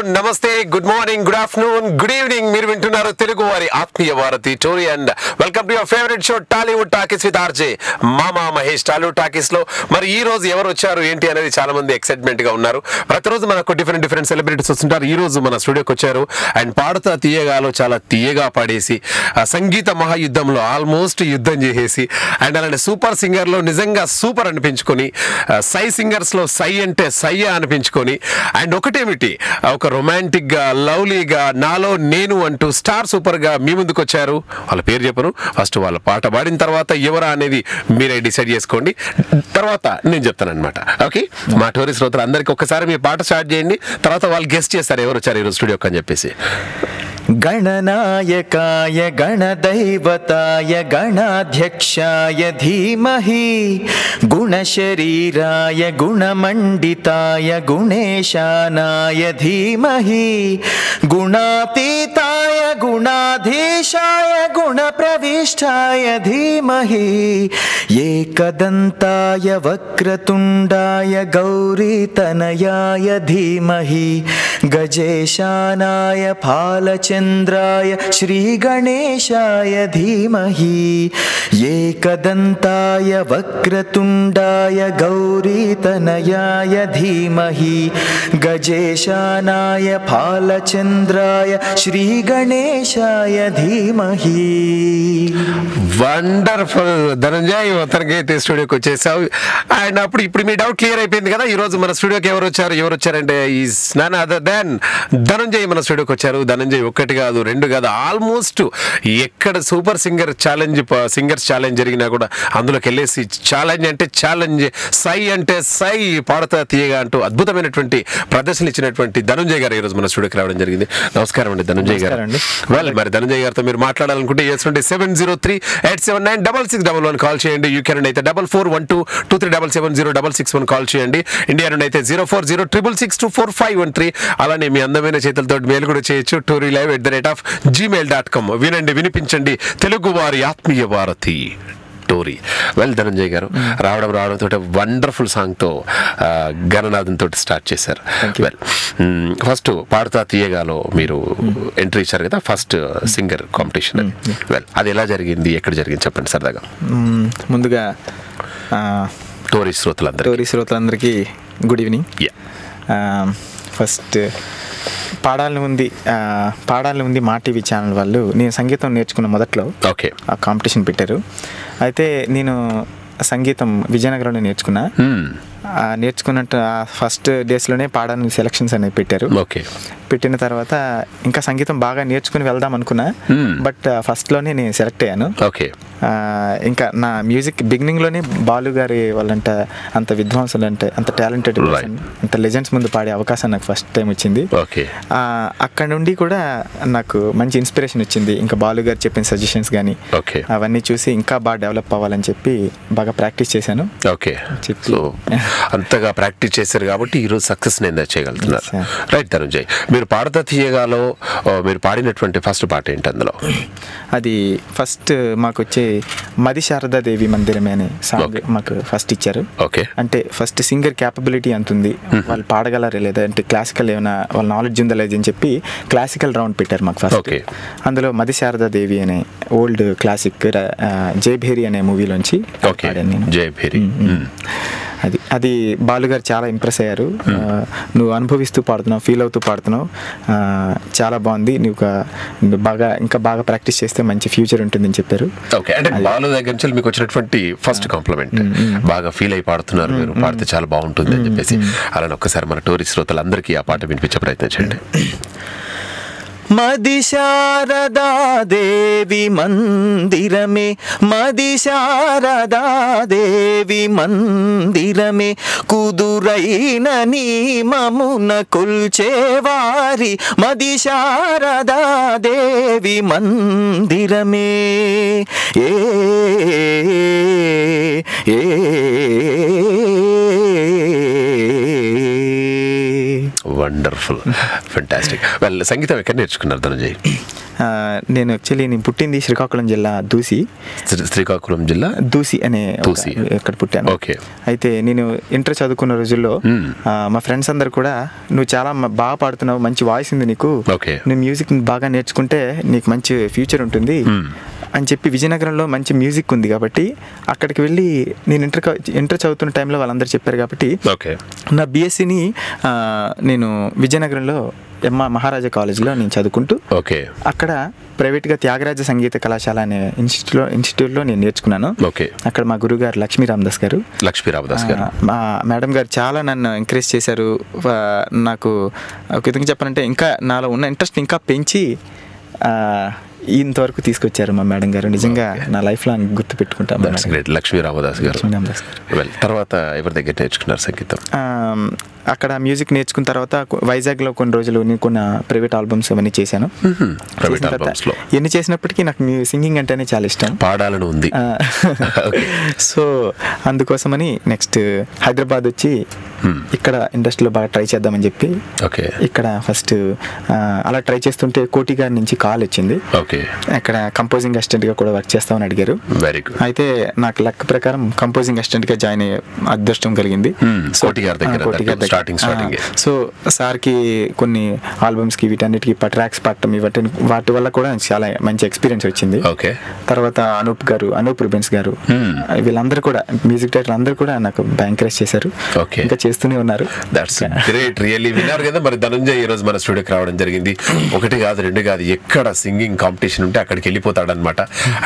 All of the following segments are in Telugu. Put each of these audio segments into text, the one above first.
నమస్తే, good morning, good afternoon, good evening. మీరు వింటున్నారు తెలుగు వారి ఆత్మీయ వారధి Tori and welcome to your favourite show Tollywood talkies with RJ Mama Mahesh. Tollywood talkies లో మరి ఈ రోజు ఎవరు వచ్చారు ఏంటి అనేది చాలా మంది ఎక్సైట్మెంట్ గా ఉన్నారు. ప్రతిరోజు మనకు డిఫరెంట్ సెలబ్రిటీస్ వస్తుంటారు. ఈ రోజు మన స్టూడియోకి వచ్చారు అండ్ పాడుతా తీయగాలో చాలా తీయగా పాడేసి సంగీత మహాయుద్ధంలో ఆల్మోస్ట్ యుద్ధం చేసేసి అండ్ అలాంటి సూపర్ సింగర్ లో నిజంగా సూపర్ అనిపించుకొని సై సింగర్స్ లో సై అంటే సయ్య అనిపించుకొని అండ్ ఒకటేమిటి ఒక రొమాంటిక్ గా లవ్లీగా నాలో నేను అంటూ స్టార్ సూపర్ గా మీ ముందుకు వచ్చారు. వాళ్ళ పేరు చెప్పను, ఫస్ట్ వాళ్ళ పాట పాడిన తర్వాత ఎవరా అనేది మీరే డిసైడ్ చేసుకోండి, తర్వాత నేను చెప్తాను అనమాట. ఓకే, మా టోరీ శ్రోతలు అందరికి ఒక్కసారి మీ పాట స్టార్ట్ చేయండి, తర్వాత వాళ్ళు గెస్ట్ చేస్తారు ఎవరు వచ్చారు ఈరోజు స్టూడియోకి అని చెప్పేసి. गणनायकाय गणदैवताय गणाध्यक्षाय धीमहि गुणशरीराय गुणमण्डिताय गुणेशानाय धीमहि गुणातीताय गुणाधीशाय गुणप्रविष्टाय धीमहि एकदन्ताय वक्रतुण्डाय गौरीतनयाय धीमहि गजेशानाय फालचन्द्राय श्रीगणेशाय धीमहि एकदन्ताय वक्रतुण्डाय गौरीतनयाय धीमहि गजेशानाय फालचन्द्राय श्रीगणेशाय धीमहि. వండర్ఫుల్ ధనంజయ్, మొత్తానికి స్టూడియోకి వచ్చేసావు అండ్ ఇప్పుడు మీ డౌట్ క్లియర్ అయిపోయింది కదా. ఈ రోజు మన స్టూడియోకి ఎవరు వచ్చారంటే is none other than Dhananjay మన స్టూడియోకి వచ్చారు. ధనంజయ్ ఒకటి కాదు రెండు కాదు, ఆల్మోస్ట్ ఎక్కడ సూపర్ సింగర్స్ ఛాలెంజ్ జరిగినా కూడా అందులోకి వెళ్ళేసి ఛాలెంజ్ అంటే ఛాలెంజ్, సై అంటే సై, పాడుతా తీయగా అంటూ అద్భుతమైనటువంటి ప్రదర్శన ఇచ్చినటువంటి ధనంజయ్ గారు ఈరోజు మన స్టూడియోకి రావడం జరిగింది. నమస్కారం అండి ధనంజయ్ గారు. వెల్, మరి ధనంజయ్ గారితో మీరు మాట్లాడాలనుకుంటే 703-879-6611 కాల్ చేయండి. యూకే నుండి అయితే 441223770661 కాల్ చేయండి. ఇండియా నుండి అయితే 0406662451 అలానే మీ అందమైన చేతులతో మెయిల్ కూడా చేయొచ్చు, torylive@gmail.com. వినండి, వినిపించండి, తెలుగు వారి ఆత్మీయ వారధి టోరీ. వెల్ ధనంజయ్ గారు, రావడంతో వండర్ఫుల్ సాంగ్తో గణనాథన్ తోటి స్టార్ట్ చేశారు. వెల్, ఫస్ట్ పాడుతా తీయగాలో మీరు ఎంట్రీ ఇచ్చారు కదా, ఫస్ట్ సింగర్ కాంపిటీషన్. వెల్, అది ఎలా జరిగింది, ఎక్కడ జరిగింది చెప్పండి సరదాగా. ముందుగా టోరీ శ్రోతలందరికీ గుడ్ ఈవినింగ్. ఫస్ట్ పాడాలని ఉంది మా టీవీ ఛానల్ వాళ్ళు నేను సంగీతం నేర్చుకున్న మొదట్లో ఆ కాంపిటీషన్ పెట్టారు. అయితే నేను సంగీతం విజయనగరంలో నేర్చుకున్నట్టు ఫస్ట్ డేస్లోనే పాడాలని సెలక్షన్స్ అనేవి పెట్టారు. పెట్టిన తర్వాత ఇంకా సంగీతం బాగా నేర్చుకుని వెళ్దాం అనుకున్నా, బట్ ఫస్ట్లోనే నేను సెలెక్ట్ అయ్యాను. ఇంకా నా మ్యూజిక్ బిగినింగ్లోనే బాలు గారి వాళ్ళంట అంత విద్వాంసులు అంటే అంత టాలెంటెడ్ అంత లెజెండ్స్ ముందు పాడే అవకాశం నాకు ఫస్ట్ టైం వచ్చింది. అక్కడ నుండి కూడా నాకు మంచి ఇన్స్పిరేషన్ వచ్చింది. ఇంకా బాలు గారు చెప్పిన సజెషన్స్ కానీ అవన్నీ చూసి ఇంకా బాగా డెవలప్ అవ్వాలని చెప్పి బాగా ప్రాక్టీస్ చేశాను. అంతగా ప్రాక్టీస్ చేశారు కాబట్టి ఈరోజు సక్సెస్ నేను చేయగలుగుతున్నారు. రైట్ ధనంజయ్, మీరు పాడుతా తీయగాలో మీరు పాడినటువంటి ఫస్ట్ పాట ఏంటి అందులో? అది ఫస్ట్ మాకు వచ్చే మది శారదాదేవి మందిరమే అనే సాంగ్ మాకు ఫస్ట్ ఇచ్చారు. అంటే ఫస్ట్ సింగర్ క్యాపబిలిటీ అంతుంది, వాళ్ళు పాడగలరా లేదా అంటే క్లాసికల్ ఏమైనా వాళ్ళ నాలెడ్జ్ ఉందా లేదని చెప్పి క్లాసికల్ రౌండ్ పెట్టారు మాకు ఫస్ట్. అందులో మది శారదాదేవి అనే ఓల్డ్ క్లాసిక్ జయభేరి అనే మూవీలోంచి జయభేరి. అది బాలుగారు చాలా ఇంప్రెస్ అయ్యారు. నువ్వు అనుభవిస్తూ పాడుతున్నావు, ఫీల్ అవుతూ పాడుతున్నావు, చాలా బాగుంది, నువ్వు ఇంకా బాగా ప్రాక్టీస్ చేస్తే మంచి ఫ్యూచర్ ఉంటుందని చెప్పారు. బాలు దగ్గర నుంచి మీకు వచ్చినటువంటి ఫస్ట్ కాంప్లిమెంట్, బాగా ఫీల్ అయి పాడుతున్నారు మీరు, పాడితే చాలా బాగుంటుంది అని చెప్పేసి. అలానే ఒక్కసారి మన టోరీ శ్రోతలందరికీ ఆ పాట వినిపించే ప్రయత్నం చేయండి. మది శారదాదేవి మందిరమే, మది శారదాదేవి మందిరమే, కుదురైన నియమమున కొల్చేవారి మది శారదాదేవి మందిరమే. A wonderful, fantastic. వెల్, సంగీతం ఎక్కడ నేర్చుకున్నారు ధనంజయ్? నేను పుట్టింది శ్రీకాకుళం జిల్లా దూసి. శ్రీకాకుళం జిల్లా దూసి అనే ఎక్కడ పుట్టాను. ఓకే. అయితే నేను ఇంటర్ చదువుకున్న రోజుల్లో మా ఫ్రెండ్స్ అందరు కూడా నువ్వు చాలా బాగా పాడుతున్నావు, మంచి వాయిస్ ఉంది నీకు, నువ్వు మ్యూజిక్ బాగా నేర్చుకుంటే నీకు మంచి ఫ్యూచర్ ఉంటుంది అని చెప్పి, విజయనగరంలో మంచి మ్యూజిక్ ఉంది కాబట్టి అక్కడికి వెళ్ళి నేను ఇంటర్ చదువుతున్న టైంలో వాళ్ళందరూ చెప్పారు కాబట్టి నా బీఎస్సీని నేను విజయనగరంలో మహారాజా కాలేజ్లో నేను చదువుకుంటూ అక్కడ ప్రైవేట్గా త్యాగరాజ సంగీత కళాశాల అనే ఇన్స్టిట్యూట్లో నేను నేర్చుకున్నాను. అక్కడ మా గురువు గారు లక్ష్మీ రామదాస్ గారు మా మేడం గారు చాలా నన్ను ఎంకరేజ్ చేశారు. నాకు ఒక విధంగా చెప్పాలంటే ఇంకా నాలో ఉన్న ఇంట్రెస్ట్ ఇంకా పెంచి ఇంతవరకు తీసుకొచ్చారు మా మేడం గారు. నిజంగా నా లైఫ్ లో గుర్తు పెట్టుకుంటాను. లక్ష్మీ రామదాస్ గారు. తర్వాత ఎవరి దగ్గర నేర్చుకున్నారు సంగీతం? అక్కడ మ్యూజిక్ నేర్చుకున్న తర్వాత వైజాగ్లో కొన్ని రోజులు నేను కొన్ని ప్రైవేట్ ఆల్బమ్స్ అవన్నీ చేశాను. ఎన్ని చేసినప్పటికీ నాకు సింగింగ్ అంటేనే చాలా ఇష్టం, పాడాలని ఉంది. సో అందుకోసమని నెక్స్ట్ హైదరాబాద్ వచ్చి ఇక్కడ ఇండస్ట్రీలో బాగా ట్రై చేద్దామని చెప్పి ఇక్కడ ఫస్ట్ అలా ట్రై చేస్తుంటే కోటి గారి నుంచి కాల్ వచ్చింది. అక్కడ కంపోజింగ్ అసిస్టెంట్ గా కూడా వర్క్ చేస్తామని అడిగారు. అయితే నాకు లక్ ప్రకారం కంపోజింగ్ అసిస్టెంట్ గా జాయిన్ అయ్యే అదృష్టం కలిగింది. సో సార్ కి కొన్ని ఆల్బమ్స్ కి వీటన్నిటికి ట్రాక్స్ పాడటం వాటి వల్ల కూడా చాలా మంచి ఎక్స్పీరియన్స్ వచ్చింది. తర్వాత అనూప్ రూబెన్స్ గారు వీళ్ళందరూ కూడా మ్యూజిక్ డైరెక్టర్ అందరూ కూడా నాకు ఎంకరేజ్ చేశారు, ఇంకా చేస్తూనే ఉన్నారు. విన్నారు కదా. మరి ధనంజయ్ ఈ రోజు మన స్టూడియోకి రావడం జరిగింది. ఒకటి కాదు రెండు కాదు, ఎక్కడ సింగింగ్ కాంపిటీషన్ ఉంటే అక్కడికి వెళ్ళిపోతాడనమాట.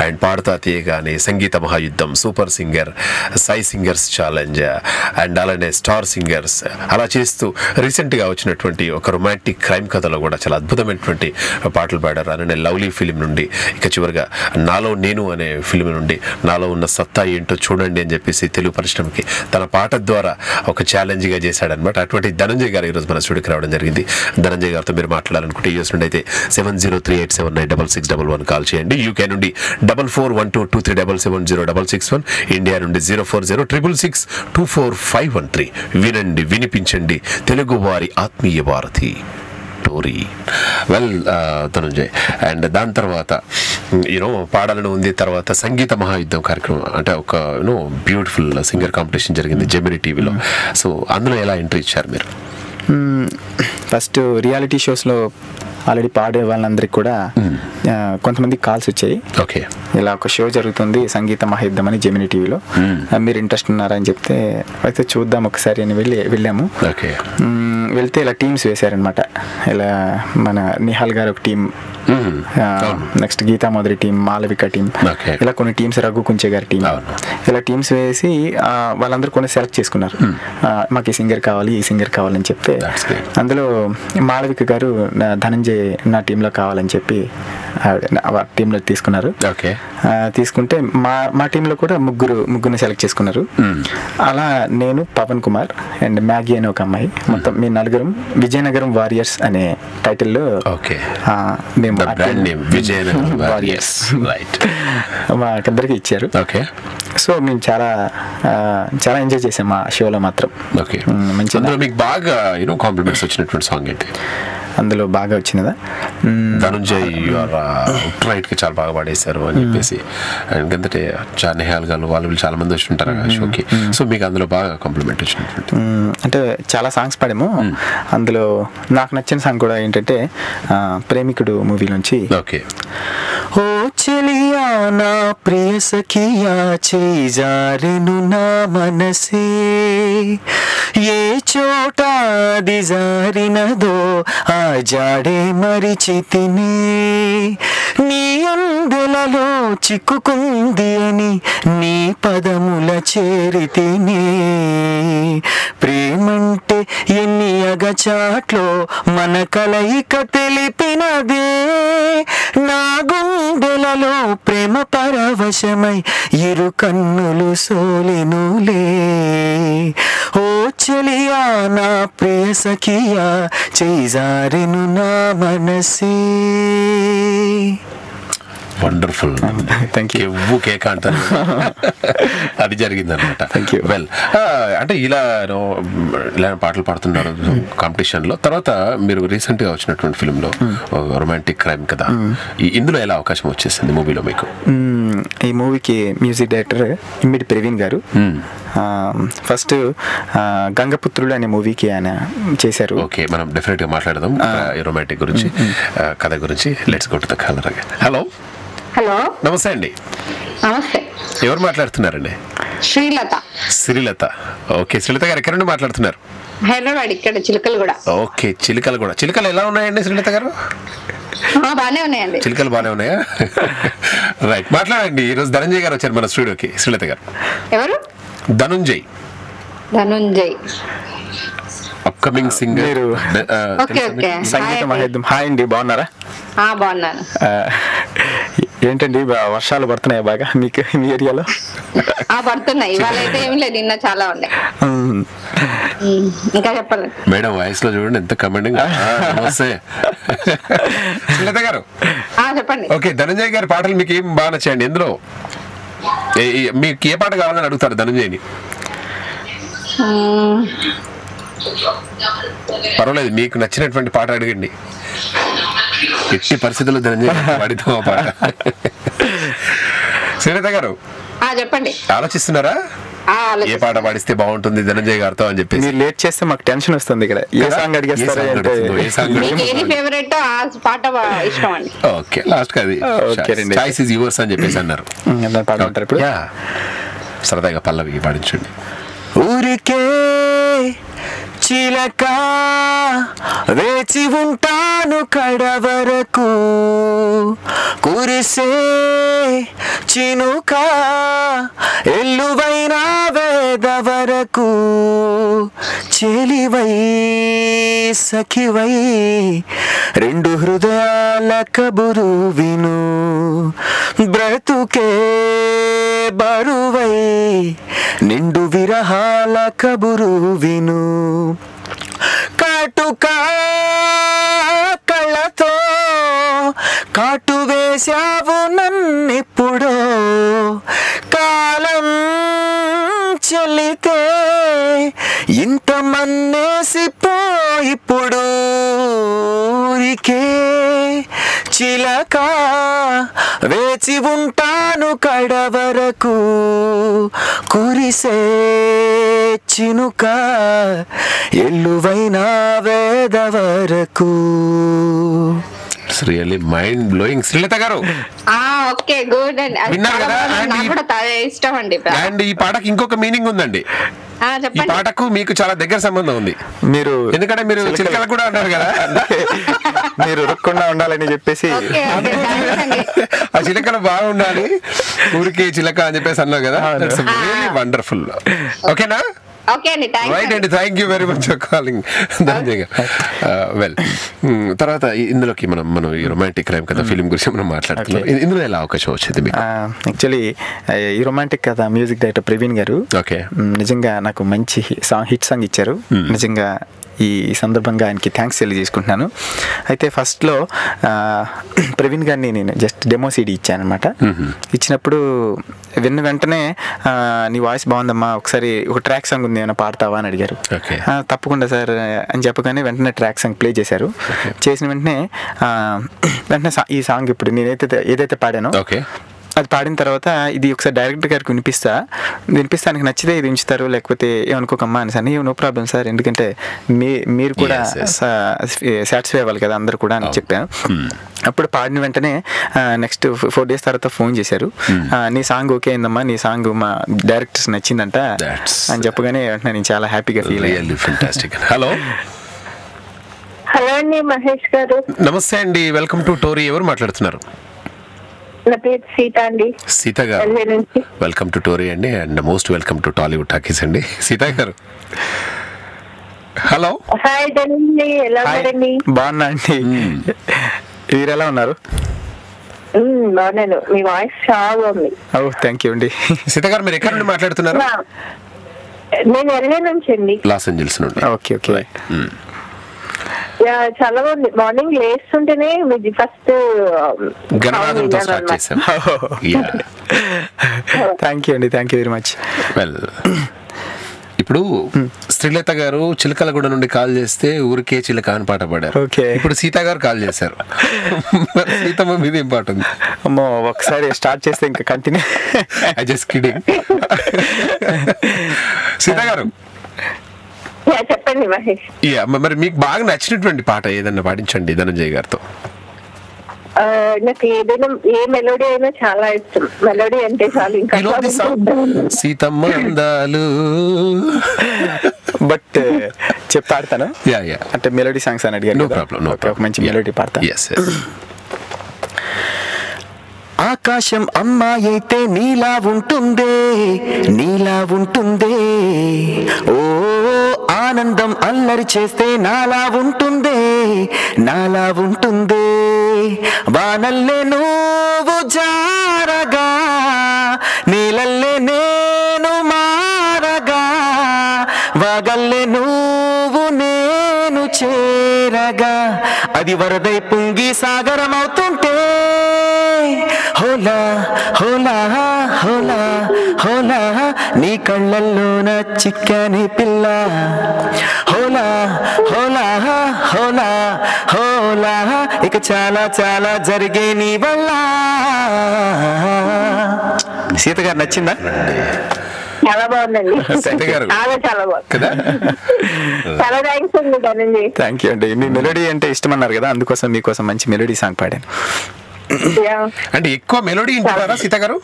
అండ్ పాడుతా తీయగానే సంగీత మహాయుద్ధం, సూపర్ సింగర్, సై సింగర్స్ ఛాలెంజ్ అండ్ అలానే స్టార్ సింగర్స్ అలా చేస్తూ రీసెంట్ గా వచ్చినటువంటి ఒక రొమాంటిక్ క్రైమ్ కథలో కూడా చాలా అద్భుతమైనటువంటి పాటలు పాడారు. అలానే లవ్లీ ఫిలిం నుండి ఇక చివరిగా నాలో నేను అనే ఫిలిం నుండి నాలో ఉన్న సత్తా ఏంటో చూడండి అని చెప్పేసి తెలుగు పరిశ్రమకి తన పాట ద్వారా ఒక ఛాలెంజ్ గా చేశాడనమాట. అటువంటి ధనంజయ్ గారు ఈరోజు మన స్టూడియోకి రావడం జరిగింది. ధనంజయ్ గారితో మీరు మాట్లాడాలనుకుంటే యూఎస్ నుండి అయితే 7038796611 కాల్ చేయండి. యూకే నుండి 441223770661, ఇండియా నుండి 04066624513. వినండి, వినిపించండి, తెలుగు వారి ఆత్మీయ భారతి టోరీ. వెల్ ధనంజయ్, అండ్ దాని తర్వాత పాడాలని ఉంది. తర్వాత సంగీత మహాయుద్ధం కార్యక్రమం అంటే ఒక బ్యూటిఫుల్ సింగర్ కాంపిటీషన్ జరిగింది జెమినీ టీవీలో. సో అందులో ఎలా ఎంట్రీ ఇచ్చారు మీరు? ఫస్ట్ రియాలిటీ షోస్లో ఆల్రెడీ పాడే వాళ్ళందరికీ కూడా కొంతమంది కాల్స్ వచ్చాయి. ఇలా ఒక షో జరుగుతుంది సంగీత మహాయుద్ధం అని జెమినీ టీవీలో, మీరు ఇంట్రెస్ట్ ఉన్నారా అని చెప్తే అయితే చూద్దాం ఒకసారి అని వెళ్ళాము. వెళ్తే ఇలా టీమ్స్ వేశారనమాట. ఇలా మన నిహాల్ గారు ఒక team, next Geetha Madhuri team, Malavika team, ఇలా కొన్ని టీమ్స్, రఘు కుంచే గారి టీం, ఇలా టీమ్స్ వేసి వాళ్ళందరూ కొన్ని సెలెక్ట్ చేసుకున్నారు. మాకు ఈ సింగర్ కావాలి, ఈ సింగర్ కావాలని చెప్తే అందులో మాలవిక గారు ధనంజయ్ నా టీంలో కావాలని చెప్పి టీంలో తీసుకున్నారు. తీసుకుంటే మా టీంలో కూడా ముగ్గురిని సెలెక్ట్ చేసుకున్నారు. అలా నేను, పవన్ కుమార్ అండ్ మ్యాగీ అనే ఒక అమ్మాయి, మొత్తం మీ నలుగురం విజయనగరం వారియర్స్ అనే టైటిల్లో మేము మాకందరికి ఇచ్చారు. సో మేము చాలా చాలా ఎంజాయ్ చేసాం ఆ షోలో మాత్రం. మీకు బాగా కాంప్లిమెంట్స్ వచ్చినటువంటి సాంగ్ ఏంటి? అందులో బాగా వచ్చినదా ధనంజయ్ రైట్ కి చాలా బాగా పాడేశారు అని చెప్పేసి, ఎందుకంటే నిహాల్ గారు వాళ్ళు చాలా మంది వచ్చి ఉంటారు ఆ షోకి. సో మీకు అందులో బాగా కాంప్లిమెంట్ వచ్చినటువంటి అంటే చాలా సాంగ్స్ పాడాము. అందులో నాకు నచ్చిన సాంగ్ కూడా ఏంటంటే ప్రేమికుడు మూవీ నుంచి ఓ చెలియా నా ప్రియ సఖియా చేజారెను నా మనసే, ఏ చోట అది జారినదో ఆ జాడే మరిచితినే, నీ అందెలలో చిక్కుకుంది అని నీ పదముల చేరితినే, ప్రేమంటే ఎన్ని అగచాట్లో మన కలయిక తెలిపినదే, నా గుండెలలో ప్రేమ పరవశమై ఇరు కన్నులు సోలెనులే, ఓ చెలియా నా ప్రియ సఖియా చేజారెను నా మనసే. వండర్ఫుల్. Thank you. ఎవ్వు కేక అంటారు అది జరిగింది అనమాట. వెల్, అంటే ఇలా పాటలు పాడుతున్నారు కాంపిటీషన్ లో. తర్వాత మీరు రీసెంట్ గా వచ్చినటువంటి ఫిల్మ్ లో రొమాంటిక్ క్రైమ్ కదా, ఇందులో ఎలా అవకాశం వచ్చేసింది మూవీలో మీకు? ఈ మూవీకి మ్యూజిక్ డైరెక్టర్ ఇమ్మిడి ప్రవీణ్ గారు. ఫస్ట్ గంగపుత్రుడు అనే మూవీకి ఆయన చేశారు. ఓకే, మనం డెఫినెట్ గా మాట్లాడదాం రొమాంటిక్ గురించి, కథ గురించి. Let's go to the colour. Hello. Hello, నమస్తే అండి. నమస్తే. ఎవరు మాట్లాడుతున్నారండి? శ్రీలత. శ్రీలత. ఓకే, శ్రీలత గారు ఎక్కడ నుండి మాట్లాడుతున్నారు? హైదరాబాద్, ఇక్కడ చిలుకలు కూడా. ఓకే, చిలుకలు కూడా. చిలుకలు ఎలా ఉన్నాయండి శ్రీలత గారు? బాగానే ఉన్నాయండి. చిలుకలు బాగానే ఉన్నాయా? రైట్, మాట్లాడండి. ఈరోజు ధనంజయ్ గారు వచ్చారు మన స్టూడియోకి. శ్రీలత గారు. ఎవరు? ధనుంజయ్. Dhanunjay upcoming singer. సంగీతం. హాయ్ అండి, బాగున్నారా? బాగున్నాను. ఏంటండి వర్షాలు పడుతున్నాయా బాగా మీకు మీ ఏరియాలో? పడుతున్నాయి. ఇవాళ అయితే ఏం లేదు, నిన్న చాలా ఉన్నాయి. ఇంకా చెప్పాలి మేడం, వాయిస్ లో చూడండి ఎంత కమెండింగ్. నమస్తే శ్రీలత గారు. చెప్పండి. ఓకే, ధనంజయ్ గారి పాటలు మీకు ఏం బాగా నచ్చాయండి? ఎందులో మీకు ఏ పాట కావాలని అడుగుతారు ధనంజయ్ని? పర్వాలేదు, మీకు నచ్చినటువంటి పాట అడగండి. ఎట్టి పరిస్థితుల్లో ధనంజయ్ పాడితో ఆ పాట. శ్రీలత గారు చెప్పండి. ఆలోచిస్తున్నారా ఏ పాట పాడిస్తే బాగుంటుంది ధనంజయ్ గారితో అని చెప్పి? మీరు లేట్ చేస్తే మాకు టెన్షన్ వస్తుంది. ఇక్కడ ఏ సాంగ్ అడిగేస్తారు? ఫేవరెట్ పాట ఇష్టం అండి. ఓకే, లాస్ట్ అది చాయిస్ ఇస్ యువర్స్ అని చెప్పేసి అన్నారు. సరదాగా పల్లవి పాడించండి. ఊరికే చిలక వేచి ఉంటాను కడవరకు, కురిసే చినుక ఎల్లువైనా వేద వరకు, చెలివై సఖివై రెండు హృదయాల కబురు విను, బ్రతుకే బరువై నిండు విరహాల కబురు విను, కాటుక కళ్ళతో కాటు వేశావు నన్నెప్పుడో, కాలం చెల్లితే ఇంత మన్నేసిపోయిప్పుడు, ఊరికే చిలక వేచి ఉంటాను కడవరకు, కురిసే చినుక ఎల్లువైనా వేద వరకు. రియల్లీ మైండ్ బ్లోయింగ్ శ్రీలత గారు. ఓకే, గుడ్ అండి. విన్నారు కదా? నాకు కూడా ఇష్టం అండి. అండ్ ఈ పాటకి ఇంకొక మీనింగ్ ఉందండి. ఈ పాటకు మీకు చాలా దగ్గర సంబంధం ఉంది. మీరు ఎందుకంటే మీరు చిలకలు కూడా అన్నారు కదా, మీరు రుక్కుండా ఉండాలని చెప్పేసి ఆ చిలకలు బాగుండాలి, ఊరికే చిలక అని చెప్పేసి అన్నారు కదా. Really wonderful. ఓకేనా? రైట్ అండి, thank you very much for calling Dhananjay గారు. వెల్, తర్వాత ఇందులోకి మనం ఈ రొమాంటిక్ క్రైమ్ కథ ఫిలిం గురించి మనం మాట్లాడుతున్నాం. ఇందులో ఎలా అవకాశం వచ్చింది మీకు? యాక్చువల్లీ ఈ రొమాంటిక్ కథ మ్యూజిక్ డైరెక్టర్ ప్రవీణ్ గారు నిజంగా నాకు మంచి హిట్ సాంగ్ ఇచ్చారు. నిజంగా ఈ సందర్భంగా ఆయనకి థ్యాంక్స్ తెలియజేసుకుంటున్నాను. అయితే ఫస్ట్లో ప్రవీణ్ గారిని నేను జస్ట్ డెమో సీడీ ఇచ్చాను అనమాట. ఇచ్చినప్పుడు విన్న వెంటనే నీ వాయిస్ బాగుందమ్మా, ఒకసారి ఒక ట్రాక్ సాంగ్ ఉంది ఏమైనా పాడతావా అని అడిగారు. తప్పకుండా సార్ అని చెప్పగానే వెంటనే ట్రాక్ సాంగ్ ప్లే చేశారు. చేసిన వెంటనే ఈ సాంగ్ ఇప్పుడు నేను ఏదైతే పాడానో అది పాడిన తర్వాత ఇది ఒకసారి డైరెక్టర్ గారికి వినిపిస్తానికి నచ్చితే ఇది ఉంచుతారు, లేకపోతే ఏమనుకోకమ్మా అని సార్. నో ప్రాబ్లం సార్, ఎందుకంటే మీరు కూడా సాటిస్ఫై అవ్వాలి కదా అందరు కూడా అని చెప్పాను. అప్పుడు పాడిన వెంటనే నెక్స్ట్ 4 days తర్వాత ఫోన్ చేశారు. నీ సాంగ్ ఓకే అయిందమ్మా, నీ సాంగ్ మా డైరెక్టర్స్ నచ్చిందంట అని చెప్పగానే వెంటనే నేను చాలా హ్యాపీగా ఫీల్ అయ్యాను. హలో. హలో అండి, మహేష్ గారు. నమస్తే అండి, వెల్కమ్ టు టోరీ. ఎవరు మాట్లాడుతున్నారు? నా పేరు సీత అండి. సీత గారు, వెల్కమ్ టు టోరీ అండి, and most welcome to Tollywood talkies అండి. సీత గారు, హలో. హాయ్ ధనంజయ్, ఎలా ఉన్నారండి? బాగున్నా అండి, మీరు ఎలా ఉన్నారు? బాగున్నాను, మీ వాయిస్ చాలా బాగుంది. థ్యాంక్ యూ అండి. సీత గారు, మీరు ఎక్కడ నుండి మాట్లాడుతున్నారు? నేను LA నుంచి అండి. లాస్ ఏంజల్స్ నుండి. Okay okay. చాలా బాగుంది. మార్నింగ్ లేస్తుంటేనే మీది ఫస్ట్ గణనాథంతో స్టార్ట్ చేసాం. థ్యాంక్ యూ అండి, thank you very much. Well, ఇప్పుడు శ్రీలత గారు చిలకలగూడ నుండి కాల్ చేస్తే ఊరికే చిలక అని పాట పాడారు. ఇప్పుడు సీత గారు కాల్ చేశారు. సీతమ్మ మీద ఏం పాట ఉంది? అమ్మో, ఒకసారి స్టార్ట్ చేస్తే ఇంకా continue. I just kidding. Sita గారు చెప్పండి మహేష్. మరి మీకు బాగా నచ్చినటువంటి పాట ఏదన్నా పాటించండి ధనంజయ్ గారితో. నాకు ఏదైనా ఏ మెలోడీ అయినా చాలా ఇష్టం. మెలోడీ అంటే చాలు. ఇంకా సీతమ్మ అందాలు బట్ చెప్తాడతాను. అంటే మెలోడీ సాంగ్స్ అని అడిగాను. No problem. ఒక మంచి మెలోడీ పాడతా. yes. ఆకాశం అమ్మాయి అయితే నీలా ఉంటుందే, నీలా ఉంటుందే. ఓ ఆనందం అల్లరి చేస్తే నాలా ఉంటుందే, నాలా ఉంటుందే. వానల్లే నువ్వు జారగా, నీలల్లే నేను మారగా, వాగల్లే నువ్వు నేను చేరగా, అది వరదై పొంగి సాగరం అవుతుంటే, హోలా హోలా హోలా హోలా నీ కళ్ళల్లోన చిక్కని పిల్ల, హోలా హోలా హోలా హోలా ఇక చాలా చాలా జరిగే నీ వల్ల. సీత గారు నచ్చిందా? చాలా బాగుందండి. చాలా చాలా బాగుంది. చాలా థ్యాంక్స్ అండి ధనంజయ్. థ్యాంక్ యూ అండి. మీ మెలోడీ అంటే ఇష్టం అన్నారు కదా, అందుకోసం మీకోసం మంచి మెలోడీ సాంగ్ పాడాను. అంటే ఎక్కువ మెలోడీ వింటున్నారా సీత గారు?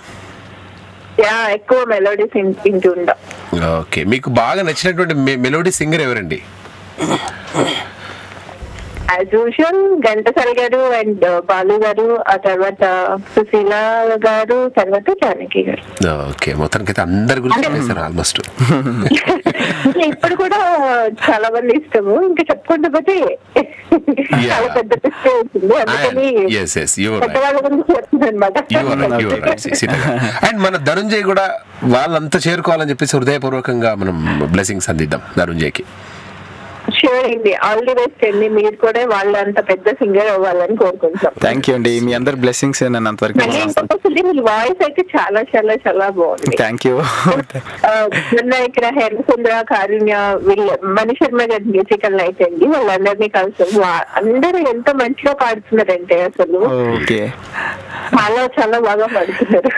ఎక్కువ మెలోడీస్ వింటుంటా. ఓకే, మీకు బాగా నచ్చినటువంటి మెలోడీ సింగర్ ఎవరండి? యాజ్ యూజువల్ ఘంటసాల గారు అండ్ బాలు గారు, ఆ తర్వాత సుశీల గారు, తర్వాత జానకి గారు. ఓకే, మొత్తానికి అందరి గురించి ఆల్మోస్ట్. ఇప్పుడు కూడా చాలా మంది ఇష్టము. ఇంకా చెప్పుకుంటూ పోతే చాలా పెద్ద లిస్ట్ అవుతుంది. అందుకని పెద్దవాళ్ళ గురించి చెప్తున్నాను అనమాట. అండ్ మన ధనంజయ్ కూడా వాళ్ళంతా చేరుకోవాలని చెప్పేసి హృదయపూర్వకంగా మనం బ్లెస్సింగ్స్ అందిద్దాం ధనంజయ్కి. షూర్ అండి, ఆల్ ది బెస్ట్ అండి. మీరు కూడా వాళ్ళంత పెద్ద సింగర్ అవ్వాలని కోరుకుంటాం. థ్యాంక్ యూ అండి, మీ అందరి బ్లెస్సింగ్స్ నన్ను అంతవరకు. మీ వాయిస్ అయితే చాలా చాలా చాలా బాగుంది. Thank you. ఇక్కడ హేమసుందర, కారుణ్య, వీళ్ళ మణి శర్మ గారి మ్యూజికల్ నైట్ అండి. వాళ్ళందరినీ కలిసి అందరూ ఎంత మంచిగా పాడుతున్నారంటే అసలు చాలా చాలా బాగా పాడుతున్నారు.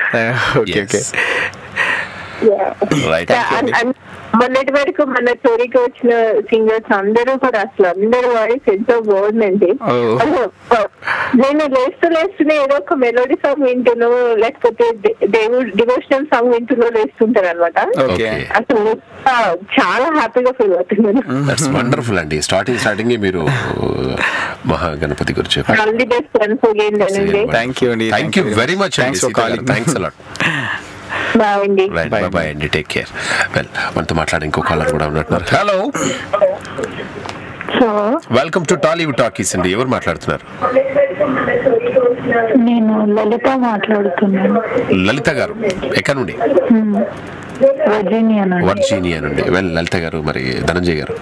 మొన్నటి వరకు మన స్టోరీకి వచ్చిన సింగర్స్ అందరూ కూడా అసలు అందరి వాయిస్ ఎంతో బాగుందండి. నేను లేస్తూనే ఏదో ఒక మెలోడీ సాంగ్ వింటున్నా, లేకపోతే డివోషనల్ సాంగ్ వింటున్నా లేస్తుంటాను అనమాట. అసలు చాలా హ్యాపీగా ఫీల్ అవుతున్నాను. వండర్ఫుల్ అండి. స్టార్టింగ్ మీరు మహాగణపతి గురించి all the best once again Dhananjay. Thank you very much. Thanks a lot. Bye అండి, టేక్ కేర్. వెల్, మనతో మాట్లాడే ఇంకో కాలర్ కూడా ఉన్నట్టున్నారు. Hello, welcome to Tollywood talkies అండి. ఎవరు మాట్లాడుతున్నారు? నేను లలిత మాట్లాడుతున్నాను. లలిత గారు ఎక్కడ నుండి? వర్జీనియా నుండి. వెల్ లలిత గారు, మరి ధనంజయ్ గారు.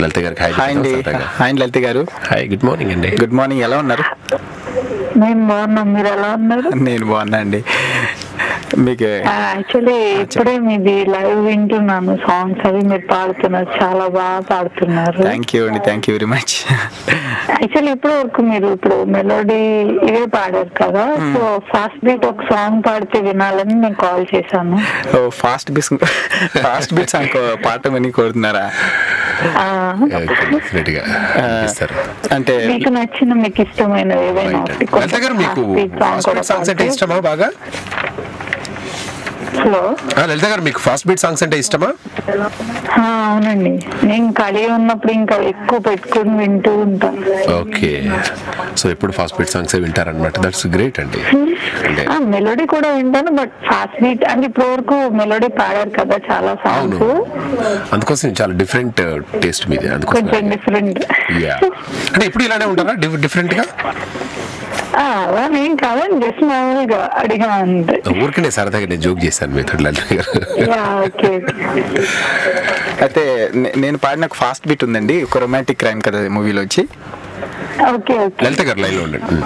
లలిత గారికి హాయ్ లలిత గారు. హాయ్, గుడ్ మార్నింగ్ అండి. గుడ్ మార్నింగ్, ఎలా ఉన్నారు? నేను బాగున్నాను, మీరు ఎలా ఉన్నారు? నేను బాగున్నా అండి. మీకు యాక్చువల్లీ ఇప్పుడే మీది లైవ్ వింటున్నాను, సాంగ్స్ అవి మీరు పాడుతున్నారు, చాలా బాగా పాడుతున్నారు. థ్యాంక్ యూ అండి, thank you very much. Actually ఇప్పటి వరకు మీరు ఇప్పుడు మెలోడీ ఇవే పాడారు కదా, సో ఫాస్ట్ బీట్ ఒక సాంగ్ పాడితే వినాలని నేను కాల్ చేశాను. ఫాస్ట్ బీట్ సాంగ్ పాడమని కోరుతున్నారా? అంటే మీకు నచ్చిన, మీకు ఇష్టమైన ఏదైనా ఇష్టమా బాగా? హలో లలిత గారు, మీకు ఫాస్ట్ బీట్ సాంగ్స్ అంటే ఇష్టమా? అవునండి, నేను ఖాళీ ఉన్నప్పుడు ఇంకా ఎక్కువ పెట్టుకుని వింటూ ఉంటాను. ఓకే, సో ఎప్పుడు ఫాస్ట్ బీట్ సాంగ్స్ వింటారనమాట. దట్స్ గ్రేట్ అండి. మెలోడీ కూడా వింటాను, బట్ ఫాస్ట్ బీట్ అంటే ఇప్పుడు వరకు మెలోడీ పాడారు కదా చాలా సాంగ్స్, అందుకోసం చాలా డిఫరెంట్ టేస్ట్ మీది. అందుకోసం కొంచెం డిఫరెంట్. అంటే ఇప్పుడు ఇలానే ఉంటారా డిఫరెంట్ గా? అలానేం కాదని జస్ట్ మామూలుగా అడిగా అంతే. ఊరికనే సరదాగా నేను జోక్ చేశాను మీతో లలిత గారు. అయితే నేను పాడిన ఒక ఫాస్ట్ బీట్ ఉందండి, ఒక రొమాంటిక్ క్రైమ్ కదా మూవీలో వచ్చి. లలిత గారు లైన్ లో ఉండండి.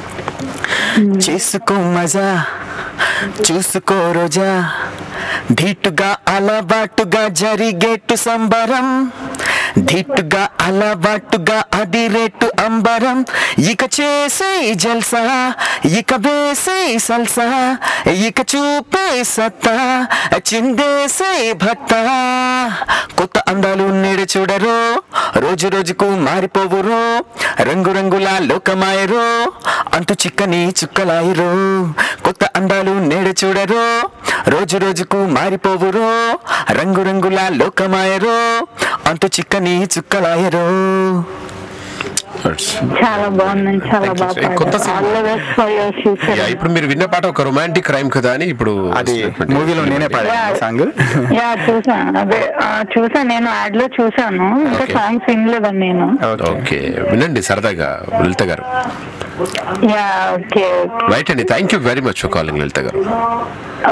చేసుకో మజా చూసుకో రోజా, ధీటుగా అలవాటుగా జరిగేట్టు సంబరం, ధీటుగా అలవాటుగా అది రేటు అంబరం, ఇక చేసే జల్సా ఇక వేసే సల్సా, ఇక చూపే సత్తా చిందేసే భత్త, కొత్త అందాలు నేడు చూడరు రోజు రోజుకు మారిపోవురు, రంగు రంగుల లోకమాయరు అంటూ చిక్కని చుక్కలాయరు, కొత్త అందాలు నేడు చూడరు రోజు రోజుకు మారిపోవురు, రంగు రంగుల లోకమాయరు అంటూ చిక్కని చుక్కలాయరు. చాలా బాగుంది, చాలా బాగా. ఇప్పుడు మీరు విన్న పాట ఒక రొమాంటిక్ క్రైమ్ కదా అని ఇప్పుడు అది మూవీలో నేనే పాడాను సాంగ్. చూసాను, అదే చూసాను, నేను యాడ్ లో చూసాను, ఇంకా సాంగ్స్ వినలేదండి నేను. ఓకే, వినండి సరదాగా లలిత గారు. రైట్ అండి, thank you very much for calling Lalitha garu.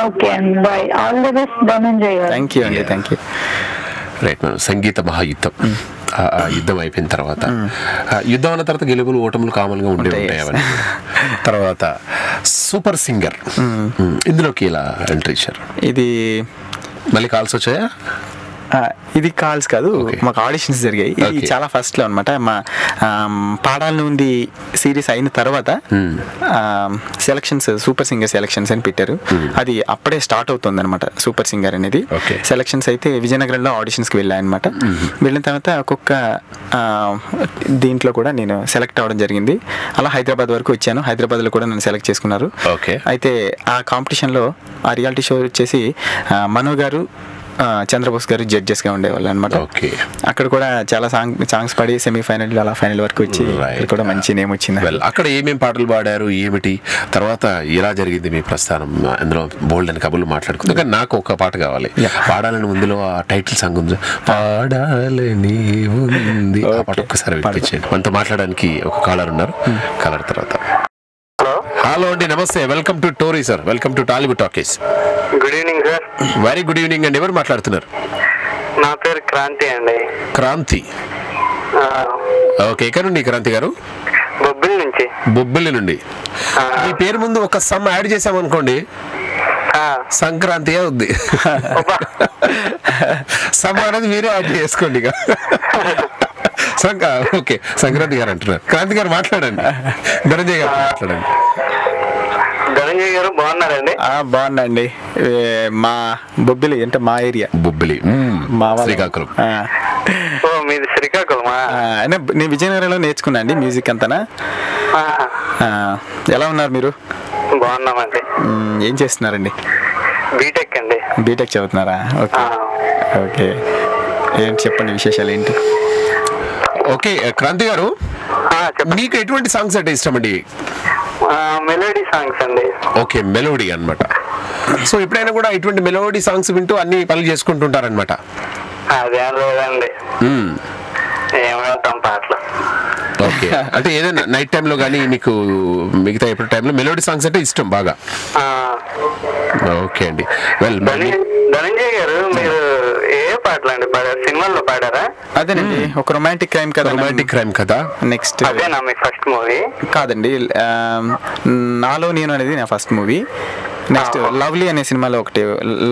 Okay అండి, bye, all the best, Dhananjay garu. Thank you అండి, thank you. Right madam, Sangeetha Mahayuddham. యుద్ధం అయిపోయిన తర్వాత, యుద్ధం అన్న తర్వాత గెలుపులు ఓటములు కామన్ గా ఉండే ఉంటాయి అవన్నీ. తర్వాత సూపర్ సింగర్, ఇందులోకి ఇలా ఎంట్రీ ఇచ్చారు. ఇది మళ్ళీ కాల్స్ వచ్చాయా? ఇది కాల్స్ కాదు, మాకు ఆడిషన్స్ జరిగాయి. ఇది చాలా ఫస్ట్ లో అనమాట. మా పాడాలని ఉంది సిరీస్ అయిన తర్వాత సెలక్షన్స్, సూపర్ సింగర్ సెలక్షన్స్ అని పెట్టారు. అది అప్పుడే స్టార్ట్ అవుతుంది అనమాట సూపర్ సింగర్ అనేది. సెలక్షన్స్ అయితే విజయనగరంలో ఆడిషన్స్కి వెళ్ళాయన్నమాట. వెళ్ళిన తర్వాత ఒక్కొక్క దీంట్లో కూడా నేను సెలెక్ట్ అవ్వడం జరిగింది. అలా హైదరాబాద్ వరకు వచ్చాను. హైదరాబాద్లో కూడా నన్ను సెలెక్ట్ చేసుకున్నారు. అయితే ఆ కాంపిటీషన్లో ఆ రియాలిటీ షో వచ్చేసి మనో గారు, చంద్రబోస్ గారు జడ్జెస్గా ఉండేవాళ్ళు అనమాట. అక్కడ కూడా చాలా సాంగ్స్ పాడి సెమీఫైనల్ అలా ఫైనల్ వరకు వచ్చి కూడా మంచి నేమ్ వచ్చింది. అక్కడ ఏమేమి పాటలు పాడారు, ఏమిటి, తర్వాత ఎలా జరిగింది మీ ప్రస్థానం? అందులో బోల్డ్ అని కబుర్లు మాట్లాడుకుంది. కానీ నాకు ఒక పాట కావాలి, పాడాలని ముందులో ఆ టైటిల్ సాంగ్ ఉంది, పాడాలని ఉంది, ఆ పాట ఒక్కసారి వినిపించండి. మనతో మాట్లాడడానికి ఒక కాలర్ ఉన్నారు. కాలర్ తర్వాత. హలో అండి, నమస్తే, welcome to Tori sir, welcome to Tollywood talkies. Good evening sir. Very good evening అండి. ఎవరు మాట్లాడుతున్నారు? నా పేరు క్రాంతి అండి. క్రాంతి, ఓకే. ఎక్కడ నుండి క్రాంతి గారు? బొబ్బిలి నుంచి. బొబ్బిలి నుండి. ఈ పేరు ముందు ఒక సమ్ యాడ్ చేసామనుకోండి, సంక్రాంతి అవుద్ది. సమ్ అనేది మీరే యాడ్ చేసుకోండి ఇక. ఓకే, సంక్రాంతి గారు అంటున్నారు. క్రాంతి గారు మాట్లాడండి. ధనంజయ్ గారు మాట్లాడండి. ధనంజయ్ గారు బాగున్నారండి? బాగున్నాండి. మా బొబ్బిలి అంటే మా ఏరియా బొబ్బిలి, మా శ్రీకాకుళం. మీది శ్రీకాకుళమా? నేను విజయనగరంలో నేర్చుకున్నా అండి మ్యూజిక్ అంతనా. ఎలా ఉన్నారు మీరు? బాగున్నామండి. ఏం చేస్తున్నారండి? బీటెక్ అండి. బీటెక్ చదువుతున్నారా? Okay okay. ఏంటి చెప్పండి, విశేషాలు ఏంటి? ఓకే, క్రాంతి గారు, మీకు ఎటువంటి సాంగ్స్ అంటే ఇష్టం అండి? మెలోడీ సాంగ్స్ అండి. ఓకే, మెలోడీ అన్నమాట. సో ఎప్పుడైనా కూడా ఇటువంటి మెలోడీ సాంగ్స్ వింటూ అన్ని పనులు చేసుకుంటుంటారనమాట? అదేం లేదండి, ఏమంటాం పాటలు. ఓకే, అంటే ఏదైనా నైట్ టైంలో కానీ మీకు మిగతా ఎప్పుడు టైంలో మెలోడీ సాంగ్స్ అంటే ఇష్టం బాగా? ఓకే అండి. వెల్, ధనంజయ్ గారు, మీరు ఏ పాటలు అండి పాడారు? సినిమాల్లో పాడారా? అదేనండి, ఒక రొమాంటిక్ క్రైమ్ కదా. రొమాంటిక్ క్రైమ్ కదా. నెక్స్ట్ అదేనా మీ ఫస్ట్ మూవీ? కాదండి, నాలో నేను అనేది నా ఫస్ట్ మూవీ. నెక్స్ట్ లవ్లీ అనే సినిమాలో ఒకటి,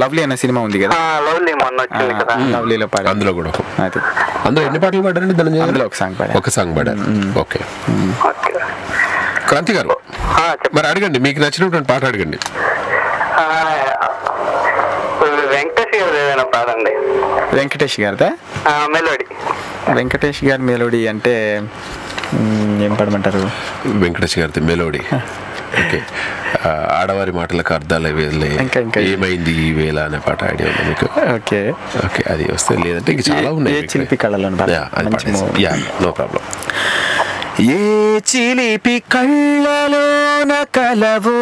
లవ్లీ అనే సినిమా ఉంది కదా, లవ్లీ మొన్న వచ్చింది కదా, లవ్లీలో పాడారు. అందులో కూడా అది. అందులో ఎన్ని పాటలు పాడారండి ధనంజయ్? అందులో ఒక సాంగ్ పాడారు. ఒక సాంగ్ పాడారు. ఓకే. క్రాంతి గారు, మరి అడగండి, మీకు నచ్చినటువంటి పాట అడగండి. వెంకటేష్ గారు ఏదైనా పాడండి. వెంకటేష్ గారిదా మెలోడీ? వెంకటేష్ గారి మెలోడీ అంటే ఏం పాడమంటారు? వెంకటేష్ గారిది మెలోడీ. ఓకే, ఆడవారి మాటలకు అర్థాలు ఏమైంది ఈ వేళ అనే పాట ఐడియా ఉంది మీకు? ఓకే ఓకే, అది వస్తే, లేదంటే ఇంకా చాలా ఉన్నాయి. చిలిపి కళలో నో ప్రాబ్లం. ఏ చిలిపి కళ్ళలోన కలవు,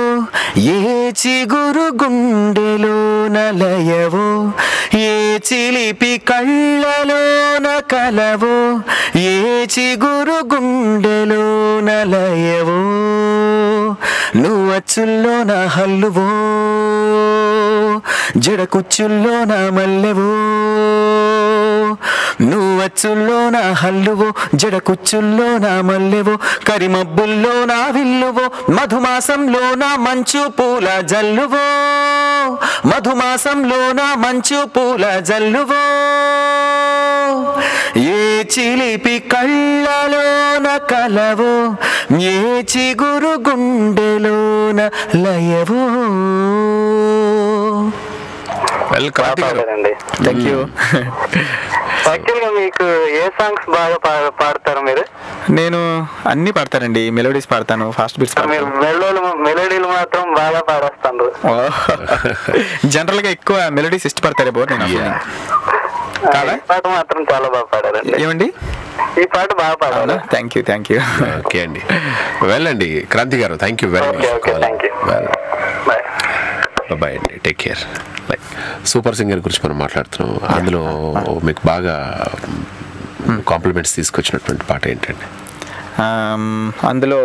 ఏ చిగురు గుండెలోన లయవు, ఏ చిలిపి కళ్ళలోన కలవు, ఏ చిగురు గుండెలోన లయవు, నువ్వు అచ్చుల్లో నా హల్లువో జడ కుచ్చుల్లో నా మల్లెవో నువ్వు అచ్చుల్లో నా హల్లువో జడ కుచ్చుల్లో నా మల్లెవో కరిమబ్బుల్లో నా విల్లువో మధుమాసంలో నా మంచు పూల జల్లువో మధుమాసంలో నా మంచు పూల జల్లువో ఏ చిలిపి కళ్ళలోన కలవో ఏ చిగురు గుండెలోన లయవో. Thank you. యాక్చువల్గా మీకు ఏ సాంగ్స్ బాగా పాడతారు మీరు? నేను అన్ని పాడతానండి, మెలోడీస్ పాడతాను, ఫాస్ట్ బీట్స్ మీరు మెలోడీలు మాత్రం బాగా పాడేస్తాను. జనరల్ గా ఎక్కువ మెలోడీస్ ఇష్టపడతారే బోర్ నేను పాట మాత్రం చాలా బాగా పాడారండి. ఏమండి ఈ పాట బాగా పాడారు. Thank you thank you. Okay అండి, వెళ్ళండి Kranthi garu. Thank you very much. Bye అండి, take care. Like super singer గురించి మనం మాట్లాడుతున్నాం, అందులో మీకు బాగా కాంప్లిమెంట్స్ తీసుకొచ్చినటువంటి పాట ఏంటండి? అందులో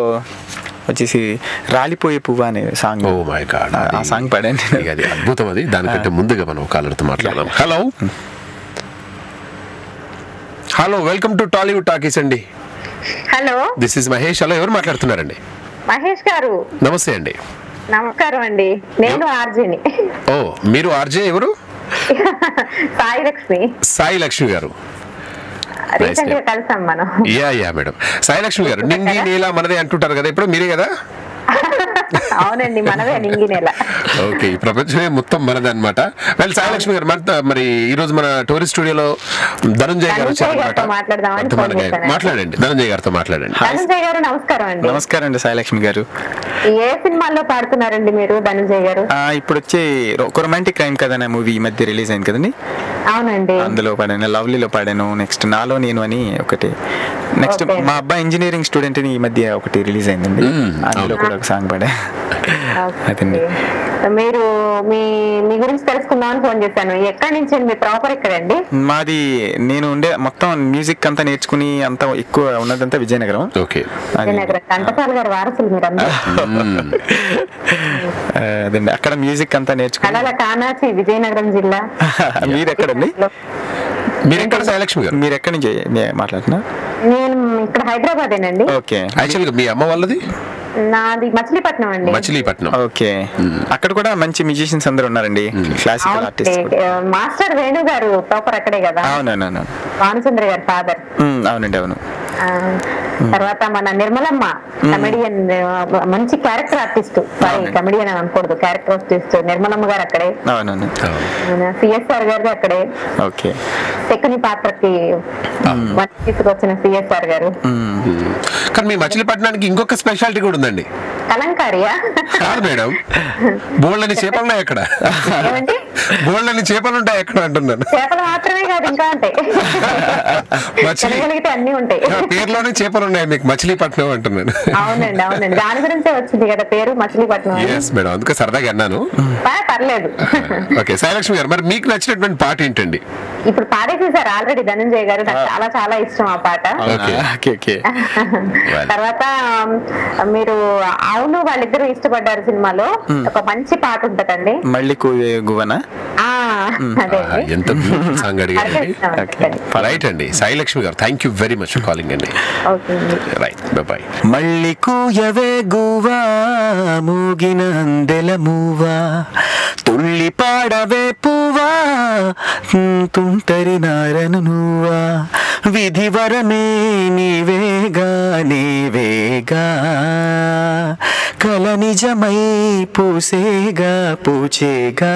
వచ్చేసి రాలిపోయే పువ్వు అనే సాంగ్. ఓ మై గాడ్, ఆ సాంగ్ పాడండి. అది అద్భుతం. అది దానికంటే ముందుగా మనం కాలర్తో మాట్లాడదాం. Hello hello, welcome to Tollywood talkies అండి. Hello, this is Mahesh. Hello, ఎవరు మాట్లాడుతున్నారండి? మహేష్ గారు నమస్తే అండి. నమస్కారం అండి, నేను ఆర్జేని. ఓ, మీరు ఆర్జే ఎవరు? సాయి లక్ష్మి. సాయి లక్ష్మి గారు, రీసెంట్ గా కలిసాం మనం. Yeah madam. సాయి లక్ష్మి గారు, నింగి నీలా మనదే అంటుంటారు కదా, ఇప్పుడు మీరే కదా? అవునండి, మనదే నింగి నేల. ఓకే, ఈ ప్రపంచమే మొత్తం మనదే అనమాట. వెల్, సాయి లక్ష్మి గారు, మరి ఈ రోజు మన టోరీ స్టూడియోలో ధనంజయ్ గారు వచ్చారన్నమాట. మాట్లాడండి, ధనంజయ్ గారితో మాట్లాడండి. ధనంజయ్ గారు నమస్కారం అండి. నమస్కారం అండి సాయి లక్ష్మి గారు. ఏ సినిమాల్లో పాడుతున్నారండి మీరు ధనంజయ్ గారు? ఇప్పుడు వచ్చే ఒక రొమాంటిక్ క్రైమ్ కదా అనే మూవీ ఈ మధ్య రిలీజ్ అయింది కదండి. అవునండి, అందులో పాడాను, లవ్లీలో పాడాను. నెక్స్ట్ నాలో నేను అని ఒకటి, నెక్స్ట్ మా అబ్బాయి ఇంజనీరింగ్ స్టూడెంట్ అని ఈ మధ్య ఒకటి రిలీజ్ అయిందండి, అందులో కూడా ఒక సాంగ్ పాడా. అదండి. మీరు మీ గురించి తెలుసుకుందామని ఫోన్ చేశాను. ఎక్కడి నుంచి? మీ ప్రాపర్ ఎక్కడండి? మాది నేను ఉండే మొత్తం మ్యూజిక్ అంతా నేర్చుకుని అంత ఎక్కువ ఉన్నదంతా విజయనగరం. ఓకే, విజయనగరం. ఘంటసాల గారి వారసులు మీరు అందరూ. అదండి, అక్కడ మ్యూజిక్ అంతా నేర్చుకుని. కళల కానాచి, విజయనగరం జిల్లా. మీరు ఎక్కడండి? మీరు ఎక్కడ సాయి లక్ష్మి గారు? మీరు ఎక్కడి నుంచి మాట్లాడుతున్నా? నేను ఇక్కడ హైదరాబాదేనండి. ఓకే. యాక్చువల్గా మీ అమ్మ వాళ్ళది? నాది మచిలీపట్నం అండి. మచిలీపట్నం. ఓకే. అక్కడ కూడా మంచి మ్యూజిషియన్స్ అందరూ ఉన్నారండి, క్లాసికల్ ఆర్టిస్ట్. మాస్టర్ వేణు గారు ప్రాపర్ అక్కడే కదా? అవునవును. భానుచంద్ర గారి ఫాదర్. అవునండి, అవును. తర్వాత మన నిర్మలమ్మ కమెడియన్, మంచి క్యారెక్టర్ ఆర్టిస్ట్. సారీ, కమెడియన్ అని అనకూడదు, క్యారెక్టర్ ఆర్టిస్ట్. నిర్మలమ్మ గారు అక్కడే. అవునవును. సిఎస్ఆర్ గారు అక్కడే. ఓకే. శకుని పాత్రకి మంచి తీసుకొచ్చిన సిఎస్ఆర్ గారు. కానీ మీ మచిలీపట్నానికి ఇంకొక స్పెషాలిటీ కూడా ఉందండి. కలంకారియా? కాదు మేడం, బోళ్ళని చేపలు ఉన్నాయి అక్కడ. బోళ్ళని చేపలు ఉంటాయి అక్కడ అంటున్నాను. చేపలు మాత్రమే కాదు, ఇంకా ఉంటాయి, అన్ని ఉంటాయి. పేరులోనే చేపలు ఉన్నాయి మీకు, మచిలీపట్నం అంటున్నాను. అవునండి, అవునండి, దాని గురించే వచ్చింది కదా పేరు మచిలీపట్నం. ఎస్ మేడం, అందుకే సరదాగా అన్నాను. పర్లేదు. ఓకే, సాయిలక్ష్మి గారు, మరి మీకు నచ్చినటువంటి పాట ఏంటండి? ఇప్పుడు పాడేసేసారు ఆల్రెడీ ధనంజయ్ గారు. నాకు చాలా చాలా ఇష్టం ఆ పాట. తర్వాత మీరు అవును వాళ్ళిద్దరు ఇష్టపడ్డారు సినిమాలో ఒక మంచి పాట ఉంటదండి, మళ్ళీ గువనా. ఎంత సాంగ్ అడిగారండి. రైట్ అండి, Sai Lakshmi garu, thank you very much for calling అండి. Right, bye. మళ్ళీ కూయవే గువా మూగిన అందెల మూవా తుళ్ళి పాడవే పువ్వా తుంటరి నారను నువ్వా విధివరమే నీవేగా నీవేగా కల నిజమై పూసేగా పూచేగా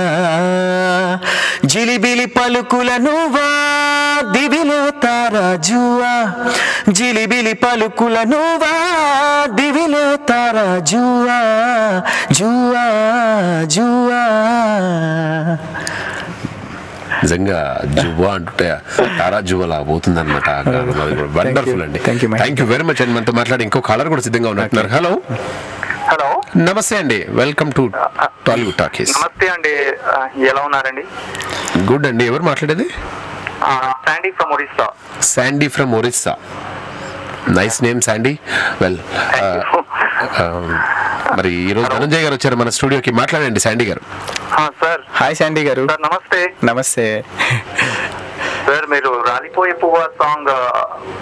జిలిబిలి పలుకుల నువ్వా దివిలో తారాజువా జిలిబిలి పలుకుల నువ్వా దివిలో తారాజువా జువా జువా. నిజంగా జువ్వా అంటుంటే తారా జువ్వలా పోతుంది అనమాట. వండర్ఫుల్ అండి, థ్యాంక్ యూ వెరీ మచ్ అండి. మనతో మాట్లాడి ఇంకో కాలర్ కూడా సిద్ధంగా ఉన్నట్టున్నారు. హలో హలో, నమస్తే అండి, వెల్కమ్ టు టాలీవుడ్ టాకీస్. నమస్తే అండి, ఎలా ఉన్నారండి? గుడ్ అండి, ఎవరు మాట్లాడేది? Sandy from Orissa. Sandy from Orissa, nice name Sandy. Well, మరి ఈ రోజు ధనంజయ్ గారు వచ్చారు మన స్టూడియోకి, మాట్లాడండి Sandy garu. Sir hi Sandy garu. Sir నమస్తే. నమస్తే సార్ మీరు రాలిపోయే పువ్వు సాంగ్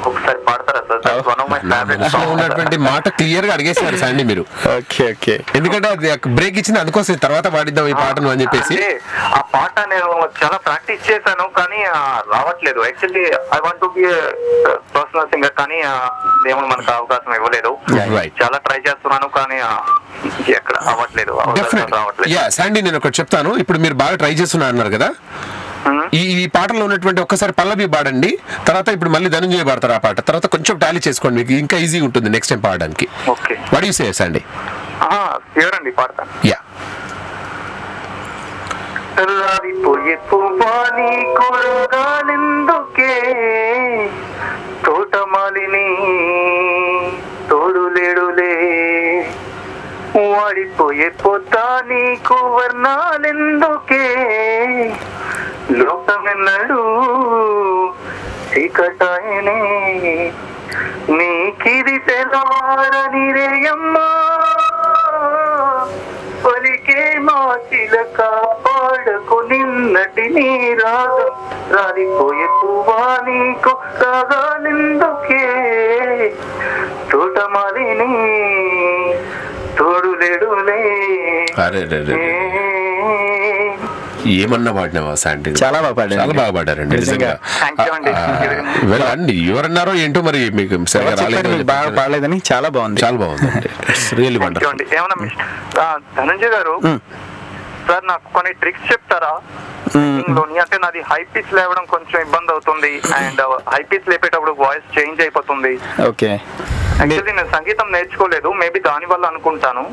ఒకసారి పాడతారా sir? One of my favourite song. ఉన్నటువంటి మాట క్లియర్ గా అడిగేశారు శాండీ మీరు. ఓకే ఓకే, ఎందుకంటే అది బ్రేక్ ఇచ్చింది, అందుకోసం తర్వాత పాడిద్దాం ఈ పాటను అని చెప్పేసి. ఆ పాట నేను చాలా ప్రాక్టీస్ చేశాను కానీ రావట్లేదు. Actually I want to be personal singer, కానీ దేవుడు మనకు అవకాశం ఇవ్వలేదు. చాలా ట్రై చేస్తున్నాను కానీ ఎక్కడ అవ్వట్లేదు. శాండీ నేను ఒకటి చెప్తాను, ఇప్పుడు మీరు బాగా ట్రై చేస్తున్నా అన్నారు కదా, ఈ పాటలో ఉన్నటువంటి ఒక్కసారి పల్లవి పాడండి, తర్వాత ఇప్పుడు మళ్ళీ ధనంజయ్ పాడతారు ఆ పాట, తర్వాత కొంచెం టాలీ చేసుకోండి, మీకు ఇంకా ఈజీగా ఉంటుంది నెక్స్ట్ టైం పాడడానికి. Okay, what you say Sandy? ఎవరండి పాడతాను. యా. రాలిపోయే పువ్వాని కూరగాలెందుకే, తోటమాలిని తోడులేడులే, వాడిపోయే పొద్దా నీకు వర్ణాలెందుకే, లోకమెన్నడు చీకటాయనే, నీకిది తెలవారని రేయమ్మా, పలికే మా చిలక పాడకు నిన్నటి నీ రాగం, రాలిపోయే పువ్వా నీకు రాగాలెందుకే, తోటమాలిని తోడులేడులే. ఏమన్నా పాడినావా శాండీ? చాలా బాగా పాడారు, చాలా బాగా పాడారండి నిజంగా. అండి ఎవరన్నారో ఏంటో మరి మీకు సరిగా రాలేదు, బాగా పాడలేదని. చాలా బాగుంది, చాలా బాగుంది, రియల్లీ వండర్ఫుల్. ధనంజయ్ గారు సార్ నాకు కొన్ని ట్రిక్స్ చెప్తారా లోని? అంటే నాది హై పిచ్ లేవడం కొంచెం ఇబ్బంది అవుతుంది, అండ్ హై పిచ్ లేపేటప్పుడు వాయిస్ చేంజ్ అయిపోతుంది. ఓకే, యాక్చువల్లీ నేను సంగీతం నేర్చుకోలేదు, మేబీ దాని వల్ల అనుకుంటాను.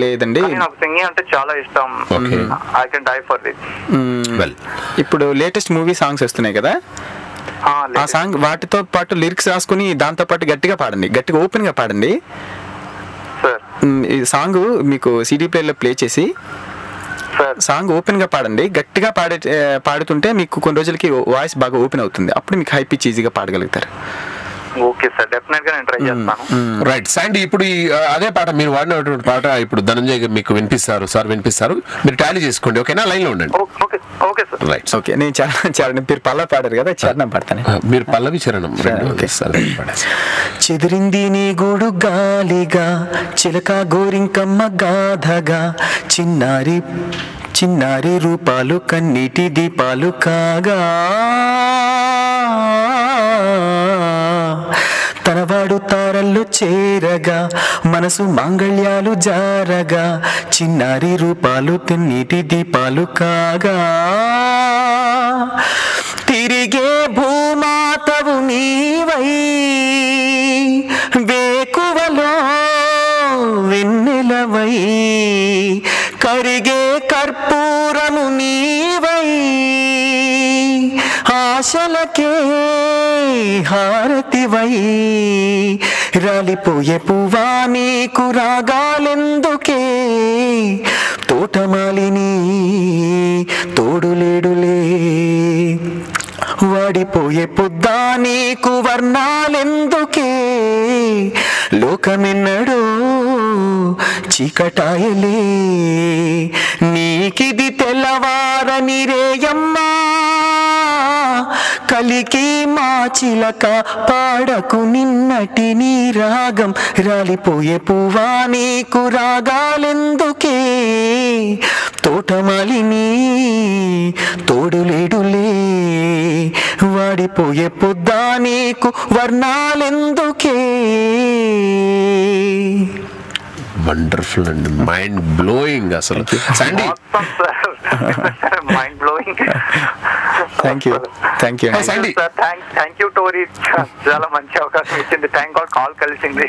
లేదండి, నాకు సింగింగ్ అంటే చాలా ఇష్టం. I can die for this. ఇప్పుడు లేటెస్ట్ మూవీ సాంగ్స్ వస్తున్నాయి కదా, ఆ సాంగ్ వాటితో పాటు లిరిక్స్ రాసుకుని దాంతో పాటు గట్టిగా పాడండి, గట్టిగా ఓపెన్ గా పాడండి. ఈ సాంగ్ మీకు సిడీ ప్లేయర్లో ప్లే చేసి సాంగ్ ఓపెన్ గా పాడండి, గట్టిగా పాడుతుంటే మీకు కొన్ని రోజులకి వాయిస్ బాగా ఓపెన్ అవుతుంది, అప్పుడు మీకు హై పిచ్ ఈజీగా పాడగలుగుతారు. ఓకే సార్, డెఫినెట్ గా నేను ట్రై చేస్తాను. రైట్ శాండీ, ఇప్పుడు అదే పాట మీరు వాడినటువంటి పాట ఇప్పుడు ధనంజయ్ మీకు వినిపిస్తారు, సార్ వినిపిస్తారు, మీరు టాలీ చేసుకోండి, ఓకేనా? లైన్ లో ఉండండి. Okay sir, right. ఓకే, నేను చరణం, మీరు పల్లవి పాడారు కదా, చరణం పాడతాను. మీరు పల్లవి చరణం రెండు. చెదిరింది నీ గూడు గాలిగా, చిలక గోరింకమ్మ గాథగా, చిన్నారి చిన్నారి రూపాలు కన్నీటి దీపాలు కాగా, తనవాడు తారల్లో చేరగా, మనసు మాంగళ్యాలు జారగా, చిన్నారి రూపాలు తెన్నీటి దీపాలు కాగా, తిరిగే భూమాతవు నీవై, వేకువలో వెన్నెలవై, కరిగే కర్పూరము నీవై, ఆశలకే హారతివై, రాలిపోయే పువ్వా నీకు రాగాలెందుకే, తోటమాలిని తోడులేడులే, వాడిపోయే పొద్దా నీకు వర్ణాలెందుకే, లోకమెన్నడో చీకటాయలే, నీకిది తెల్లవారని రేయమ్మా, కలికి మా చిలక పాడకు నిన్నటి నీ రాగం, రాలిపోయే పువ్వా నీకు రాగాలెందుకే, తోటమాలిని తోడులేడులే, వాడిపోయే పొద్దా నీకు వర్ణాలెందుకే. వండర్ఫుల్ అండ్ మైండ్ బ్లోయింగ్ అసలు Sandy. Mind blowing. Thank you Sandy. Thank you Tori, చాలా మంచి అవకాశం ఇచ్చింది. థ్యాంక్ గాడ్ కాల్ కలిసింది.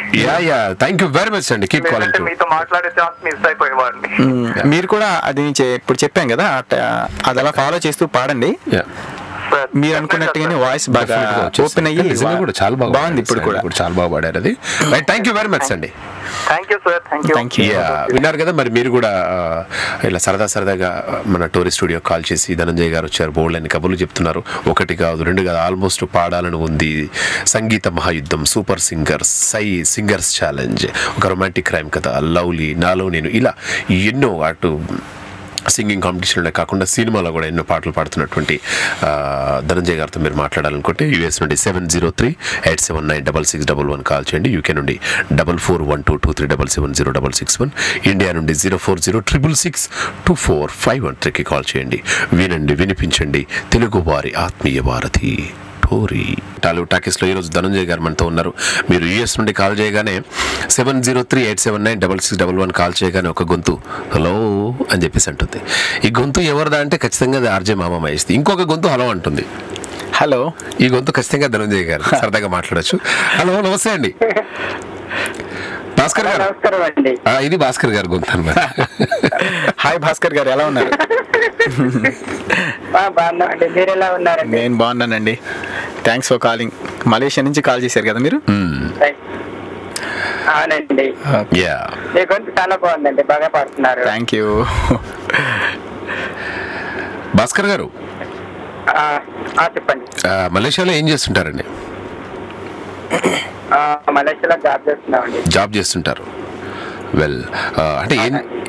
Yeah thank you very much అండి. Keep calling. మీతో మాట్లాడే ఛాన్స్ మిస్ అయిపోయేవాడిని. మీరు కూడా అది ఇప్పుడు చెప్పాం కదా, అది అలా ఫాలో చేస్తూ పాడండి. మీరు అనుకున్నట్టుగానే వాయిస్ బాగా ఓపెన్ అయ్యి కూడా చాలా బాగుంది. ఇప్పుడు కూడా చాలా బాగా పాడారు అది. థ్యాంక్ యూ వెరీ మచ్ అండి. Thank you sir. Thank you. విన్నారు కదా, మరి మీరు కూడా ఇలా సరదాగా మన టోరీ స్టూడియో కాల్ చేసి ధనంజయ్ గారు వచ్చారు, బోల్డ్ అని కబుర్లు చెప్తున్నారు. 1 కాదు 2 కాదు, ఆల్మోస్ట్ పాడాలని ఉంది. సంగీత మహాయుద్ధం, సూపర్ సింగర్స్ ఛాలెంజ్, ఒక రొమాంటిక్ క్రైమ్ కథ, లవ్లీ, నాలో నేను, ఇలా ఎన్నో అటు సింగింగ్ కాంపిటీషన్లో కాకుండా సినిమాలో కూడా ఎన్నో పాటలు పాడుతున్నటువంటి ధనంజయ్ గారితో మీరు మాట్లాడాలనుకుంటే యూఎస్ నుండి 703-879-6611 కాల్ చేయండి. యూకే నుండి 441223770661, ఇండియా నుండి 040-666-24513కి కాల్ చేయండి. వినండి, వినిపించండి, తెలుగు వారి ఆత్మీయ వారధి టోరీ. టాలీవుడ్ టాకీస్లో ఈరోజు ధనంజయ్ గారు మనతో ఉన్నారు. మీరు యూఎస్ నుండి కాల్ చేయగానే 703-879-6611 కాల్ చేయగానే ఒక గొంతు హలో అని చెప్పేసి అంటుంది. ఈ గొంతు ఎవరిదా అంటే ఖచ్చితంగా అది ఆర్జే మామ మహేష్. ఇంకొక గొంతు హలో అంటుంది. హలో, ఈ గొంతు ఖచ్చితంగా ధనంజయ్ గారు. సరదాగా మాట్లాడచ్చు. హలో, నమస్తే అండి. భాస్కర్ గారు. ఇది భాస్కర్ గారు గొంతు అన్నమాట. హాయ్ భాస్కర్ గారు, ఎలా ఉన్నారు? మీరు ఎలా ఉన్నారు? నేను బాగున్నానండి. Thanks for calling. మలేషియా నుంచి కాల్ చేశారు కదా మీరు? అవునండి. మీ గొంతు చాలా బాగుందండి, బాగా పాడుతున్నారు. Thank you. భాస్కర్ గారు చెప్పండి. మలేషియాలో ఏం చేస్తుంటారండి? మలేషియాలో జాబ్ చేస్తుంటారు. వెల్, అంటే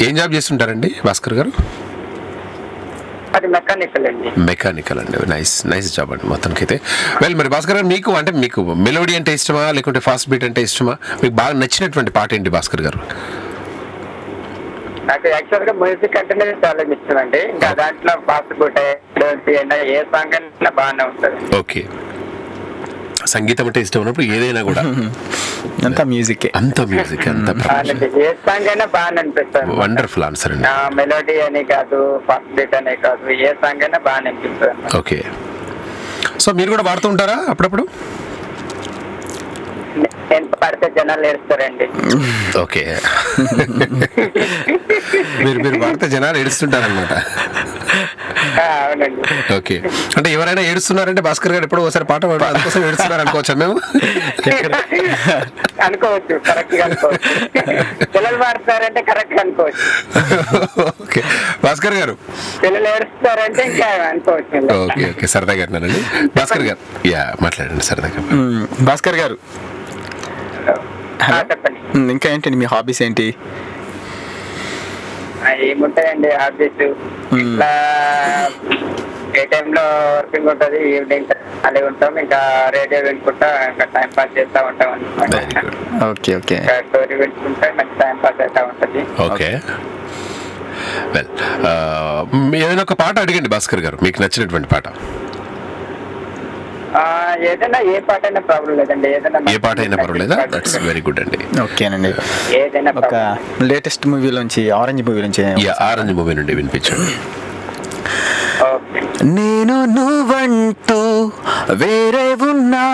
ఏం జాబ్ చేస్తుంటారండి భాస్కర్ గారు? అది మెకానికల్ అండి. నైస్ జాబ్ అండి మొత్తానికైతే. వెల్, మరి భాస్కర్ గారు మీకు మెలోడీ అంటే ఇష్టమా లేకుంటే ఫాస్ట్ బీట్ అంటే ఇష్టమా? మీకు బాగా నచ్చినటువంటి పాట ఏంటి భాస్కర్ గారు? నాకు యాక్చువల్ గా మ్యూజిక్ అంటేనే చాలా ఇష్టం అండి. ఇంకా దాంట్లో ఫాస్ట్ బీట్ ఏ సాంగ్ అయినా బాగానే ఉంటుంది. ఓకే, సంగీతం అంటే ఇష్టం ఉన్నప్పుడు ఏదైనా కూడా అంత మ్యూజిక్ ఏ సాంగ్ అయినా బాగానే అనిపిస్తుంది. వండర్ఫుల్ ఆన్సర్ అండి. మెలోడీ అని కాదు, ఫాస్ట్ బీట్ అనే కాదు, ఏ సాంగ్ అయినా బాగానే అనిపిస్తుంది. ఓకే, సో మీరు కూడా పాడుతూ ఉంటారా అప్పుడప్పుడు? నేను పాడితే జనాలు ఏడుస్తారండి. ఓకే, మీరు పాడితే జనాలు ఏడుస్తుంటారనమాట. అవునండి. ఓకే, అంటే ఎవరైనా ఏడుస్తున్నారంటే భాస్కర్ గారు ఎప్పుడో ఒకసారి పాట పాడు అందుకోసం ఏడుస్తున్నారు అనుకోవచ్చా మేము? అనుకోవచ్చు, కరెక్ట్ గా అనుకోవచ్చు. పిల్లలు పాడుతున్నారంటే కరెక్ట్ గా అనుకోవచ్చు. ఓకే భాస్కర్ గారు, పిల్లలు ఏడుస్తారంటే ఇంకా అనుకోవచ్చు. ఓకే, సరదాగా అన్నారండి భాస్కర్ గారు. మాట్లాడండి సరదాగా. భాస్కర్ గారు, చెప్పండి. ఇంకా ఏంటండి మీ హాబీస్ ఏంటి? ఏముంటాయండి హాబీస్, ఇట్లా ఏ టైంలో వర్కింగ్ ఉంటుంది, ఈవినింగ్ అలా ఉంటాం, ఇంకా రేడియో వినుకుంటా ఇంకా టైం పాస్ చేస్తూ ఉంటాం అనమాట. ఓకే, స్టోరీ వినుకుంటా మంచి టైం పాస్ అవుతా ఉంటుంది. ఓకే, వెల్, ఏదైనా ఒక పాట అడిగండి భాస్కర్ గారు, మీకు నచ్చినటువంటి పాట. ఏదైనా ఏ పాట అయినా ప్రాబ్లం లేదండి. ఏ పాట అయినా పర్వాలేదా? దట్స్ వెరీ గుడ్ అండి. ఓకేనండి. ఏదైనా ఒక లేటెస్ట్ మూవీలోంచి, ఆరెంజ్ మూవీ నుండి వినిపించండి. నేను నువ్వంటూ వేరే ఉన్నా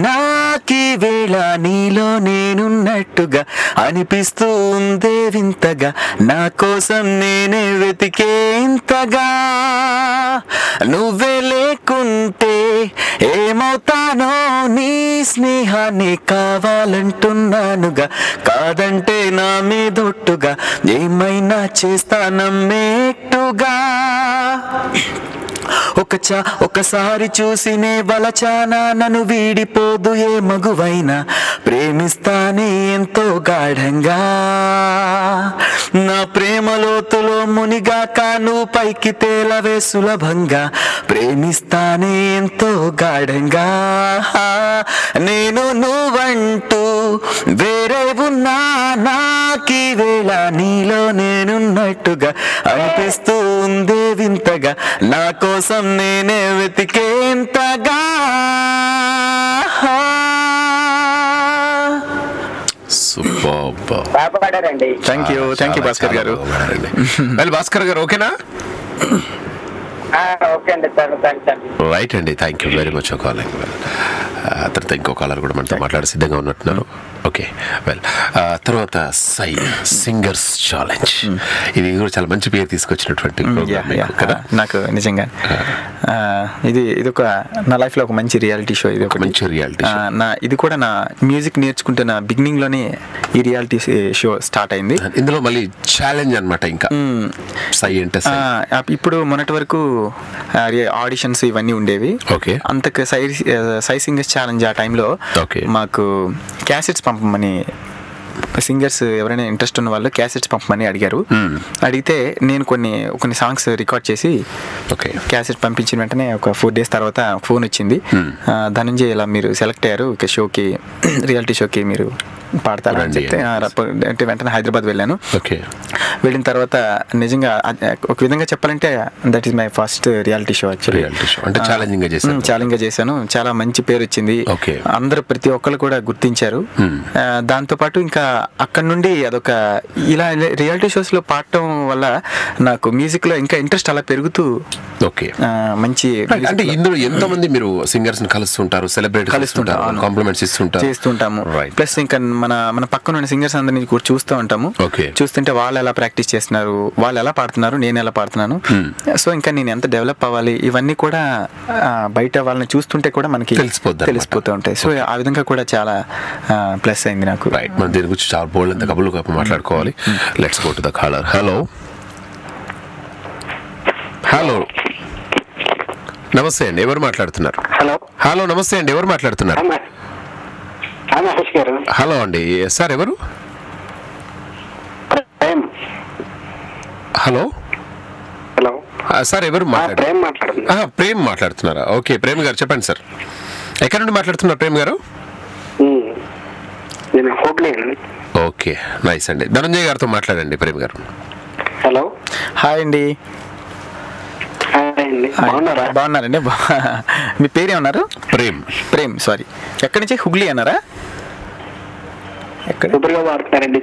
నాకీ వేళ నీలో నేనున్నట్టుగా అనిపిస్తుంది వింతగా, నా కోసం నేనే వెతికేంతగా, నువ్వే లేకుంటే ఏమవుతానో, నీ స్నేహాన్ని కావాలంటున్నానుగా, కాదంటే నా మీదొట్టుగా ఏమైనా చేస్తానమ్మేట్టుగా, ఒకసారి చూసినే వలచానా, నన్ను వీడిపోదు ఏ మగువైనా, ప్రేమిస్తానే ఎంతో గాఢంగా, నా ప్రేమ లోతులో మునిగాక నువ్వు పైకి తేలవే సులభంగా, ప్రేమిస్తానే ఎంతో గాఢంగా, నేను నువ్వంటూ వేరే ఉన్నా నాకీ వేళ నీలో నేనున్నట్టుగా అనిపిస్తుంది వింతగా, నా కోసం నేనే వెతికేంతగా. థ్యాంక్ యూ భాస్కర్ గారు. భాస్కర్ గారు ఓకేనా? ఓకే అండి, థ్యాంక్స్ అండి. రైట్ అండి, thank you very much for calling. తర్వాత ఇంకో కాలర్ కూడా మనతో మాట్లాడే సిద్ధంగా ఉన్నట్టున్నారు. ఓకే, వెల్, తర్వాత సై సింగర్స్ ఛాలెంజ్, ఇది కూడా చాలా మంచి పేరు తీసుకొచ్చినటువంటి కదా నాకు నిజంగా. ఇది ఒక నా లైఫ్లో ఒక మంచి రియాలిటీ షో. ఇది ఒక మంచి రియాలిటీ ఇది కూడా నా మ్యూజిక్ నేర్చుకుంటున్న బిగినింగ్లోనే ఈ రియాలిటీ షో స్టార్ట్ అయింది. ఇందులో మళ్ళీ ఛాలెంజ్ అనమాట. ఇంకా సై అంటే ఇప్పుడు మొన్నటి వరకు ఆడిషన్స్ ఇవన్నీ ఉండేవి. ఓకే, అంతకు సై సింగర్స్ ఛాలెంజ్ ఆ టైంలో మాకు క్యాసెట్స్ పంపమని, సింగర్స్ ఎవరైనా ఇంట్రెస్ట్ ఉన్న వాళ్ళు క్యాసెట్స్ పంపమని అడిగారు. అడిగితే నేను కొన్ని సాంగ్స్ రికార్డ్ చేసి క్యాసెట్ పంపించిన వెంటనే ఒక 4 days తర్వాత ఫోన్ వచ్చింది. ధనంజయ్, ఇలా మీరు సెలెక్ట్ అయ్యారు ఇక షోకి, రియాలిటీ షోకి మీరు పాడతారా అని చెప్తే అంటే వెంటనే హైదరాబాద్ వెళ్ళాను. వెళ్ళిన తర్వాత నిజంగా ఒక విధంగా చెప్పాలంటే that is my first reality show. అంటే ఛాలెంజ్గా చేశాను. చాలా మంచి పేరు వచ్చింది. అందరూ ప్రతి ఒక్కరు కూడా గుర్తించారు. దాంతోపాటు ఇంకా అక్కడ నుండి అదొక ఇలా రియాలిటీ షోస్ లో పాడటం వల్ల నాకు మ్యూజిక్ లో ఇంకా ఇంట్రెస్ట్ అలా పెరుగుతూ మంచి. అంటే ఇందులో ఎంతో మంది మీరు సింగర్స్ ని కలుస్తుంటారు, సెలబ్రేట్ కలుస్తుంటారు, కాంప్లిమెంట్స్ చేస్తుంటాము. ప్లస్ ఇంకా మన పక్కన ఉన్న సింగర్స్ అందరినీ కూడా చూస్తూ ఉంటాము. చూస్తుంటే వాళ్ళు ఎలా ప్రాక్టీస్ చేస్తున్నారు, వాళ్ళు ఎలా పాడుతున్నారు, నేను ఎలా పాడుతున్నాను. సో ఇంకా నేను ఎంత డెవలప్ అవ్వాలి ఇవన్నీ కూడా బయట వాళ్ళని చూస్తుంటే కూడా మనకి తెలిసిపోతూ ఉంటాయి. సో ఆ విధంగా కూడా చాలా ప్లస్ అయింది నాకు. మన దీని గురించి చాలా బోల్డ్ అంత కబుర్లు మాట్లాడుకోవాలి. Let's go to the caller. Hello hello నమస్తే అండి, ఎవరు మాట్లాడుతున్నారు? హలో నమస్తే అండి, ఎవరు మాట్లాడుతున్నారు? హలో అండి, సార్ ఎవరు? హలో హలో సార్ ఎవరు మాట్లాడుతున్నారు? ప్రేమ్ మాట్లాడుతున్నారా? ఓకే, ప్రేమ్ గారు చెప్పండి సార్, ఎక్కడ నుండి మాట్లాడుతున్నారు ప్రేమ్ గారు? ఓకే, నైస్ అండి. ధనంజయ్ గారితో మాట్లాడండి ప్రేమ్ గారు. హలో, హాయ్ అండి. బాగున్నారండి. మీ పేరేమన్నారు? ప్రేమ్. సారీ, ఎక్కడి నుంచి? హుగ్లీ అన్నారా?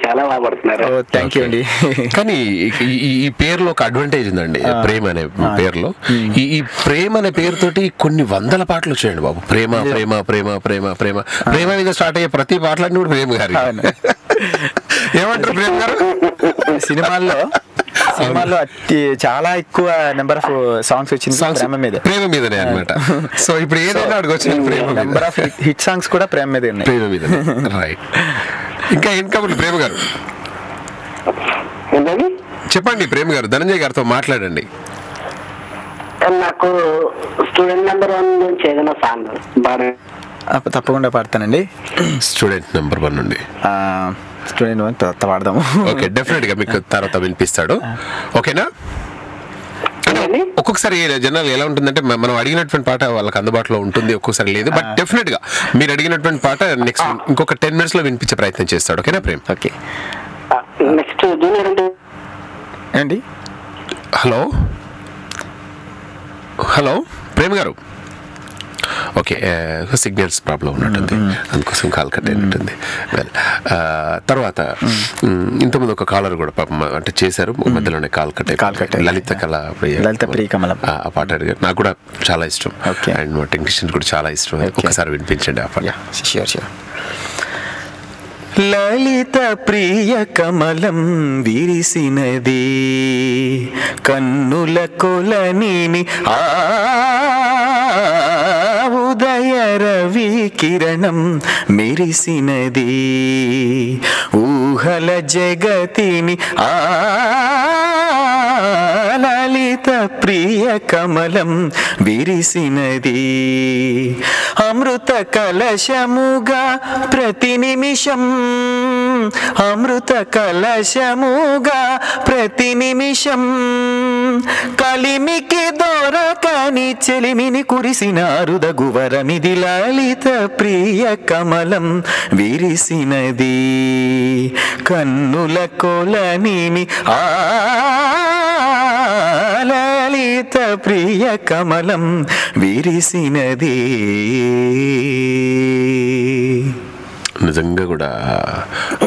చాలా బాగా పడుతున్నారు. థ్యాంక్ యూ అండి. కానీ ఈ పేరులో ఒక అడ్వాంటేజ్ ఉందండి. ప్రేమ్ అనే పేరులో, ఈ ప్రేమ్ అనే పేరుతోటి కొన్ని వందల పాటలు వచ్చాయండి బాబు. ప్రేమ ప్రేమ ప్రేమ ప్రేమ ప్రేమ ప్రేమ మీద స్టార్ట్ అయ్యే ప్రతి పాటలన్నీ కూడా ప్రేమ్ గారు. ఏమంటారు ప్రేమ్ గారు? సినిమాల్లో చాలా ఎక్కువ నెంబర్ ఆఫ్ సాంగ్స్ వచ్చింది ప్రేమ మీదనే అన్నమాట. సో ఇప్పుడు ఏదైనా అడగొచ్చు, నెంబర్ ఆఫ్ హిట్ సాంగ్స్ కూడా ప్రేమ మీద ఉన్నాయి. ప్రేమ మీద, రైట్. ఇంకా ఏం కాబట్టి ప్రేమ గారు చెప్పండి. ప్రేమ గారు ధనంజయ్ గారితో మాట్లాడండి. నాకు స్టూడెంట్ నెంబర్ 1 నుంచి ఏదైనా సాంగ్ తప్పకుండా పాడతానండి. స్టూడెంట్ నెంబర్ 1 నుండి స్టూడెంట్ 1 తర్వాత పాడదాము. ఓకే, డెఫినెట్ గా మీకు తర్వాత వినిపిస్తాడు. ఓకేనా? ఒక్కొక్కసారి జనరల్ ఎలా ఉంటుందంటే మనం అడిగినటువంటి పాట వాళ్ళకి అందుబాటులో ఉంటుంది, ఒక్కొక్కసారి లేదు. బట్ డెఫినెట్ గా మీరు అడిగినటువంటి పాట నెక్స్ట్ ఇంకొక 10 minutes లో వినిపించే ప్రయత్నం చేస్తాడు. ఓకేనా ప్రేమ్? ఓకే, నెక్స్ట్ జూనియర్ ఏంటి? హలో హలో ప్రేమ్ గారు. ఓకే, సిగ్నల్స్ ప్రాబ్లం ఉన్నట్టుంది, అందుకోసం కాల్ కట్ అయినట్టుంది. వెల్, తర్వాత ఇంతకుముందు ఒక కాలర్ కూడా పాపం అంటే చేశారు, మధ్యలోనే కాల్ కట్ అయిపోయింది. లలిత ప్రియకమలం ఆ పాట అడిగారు. నాకు కూడా చాలా ఇష్టం, అండ్ మా టెక్నీషియన్ కూడా చాలా ఇష్టం. ఒకసారి వినిపించండి ఆ పాట. లలిత ప్రియ కమలం విరిసినది, కన్నుల కొలనిని ఉదయ రవి కిరణం మెరిసినది, ఊహల జగతిని లలిత ప్రియ కమలం విరిసినది, అమృత కలశముగా ప్రతి నిమిషం, అమృత కలశముగా ప్రతి నిమిషం, కలిమికి దొరకని చెలిమిని కురిసినారు దగువరమిది, లలిత ప్రియ కమలం విరిసినది, కన్నుల కొలనిని లలిత ప్రియ కమలం విరిసినది. నిజంగా కూడా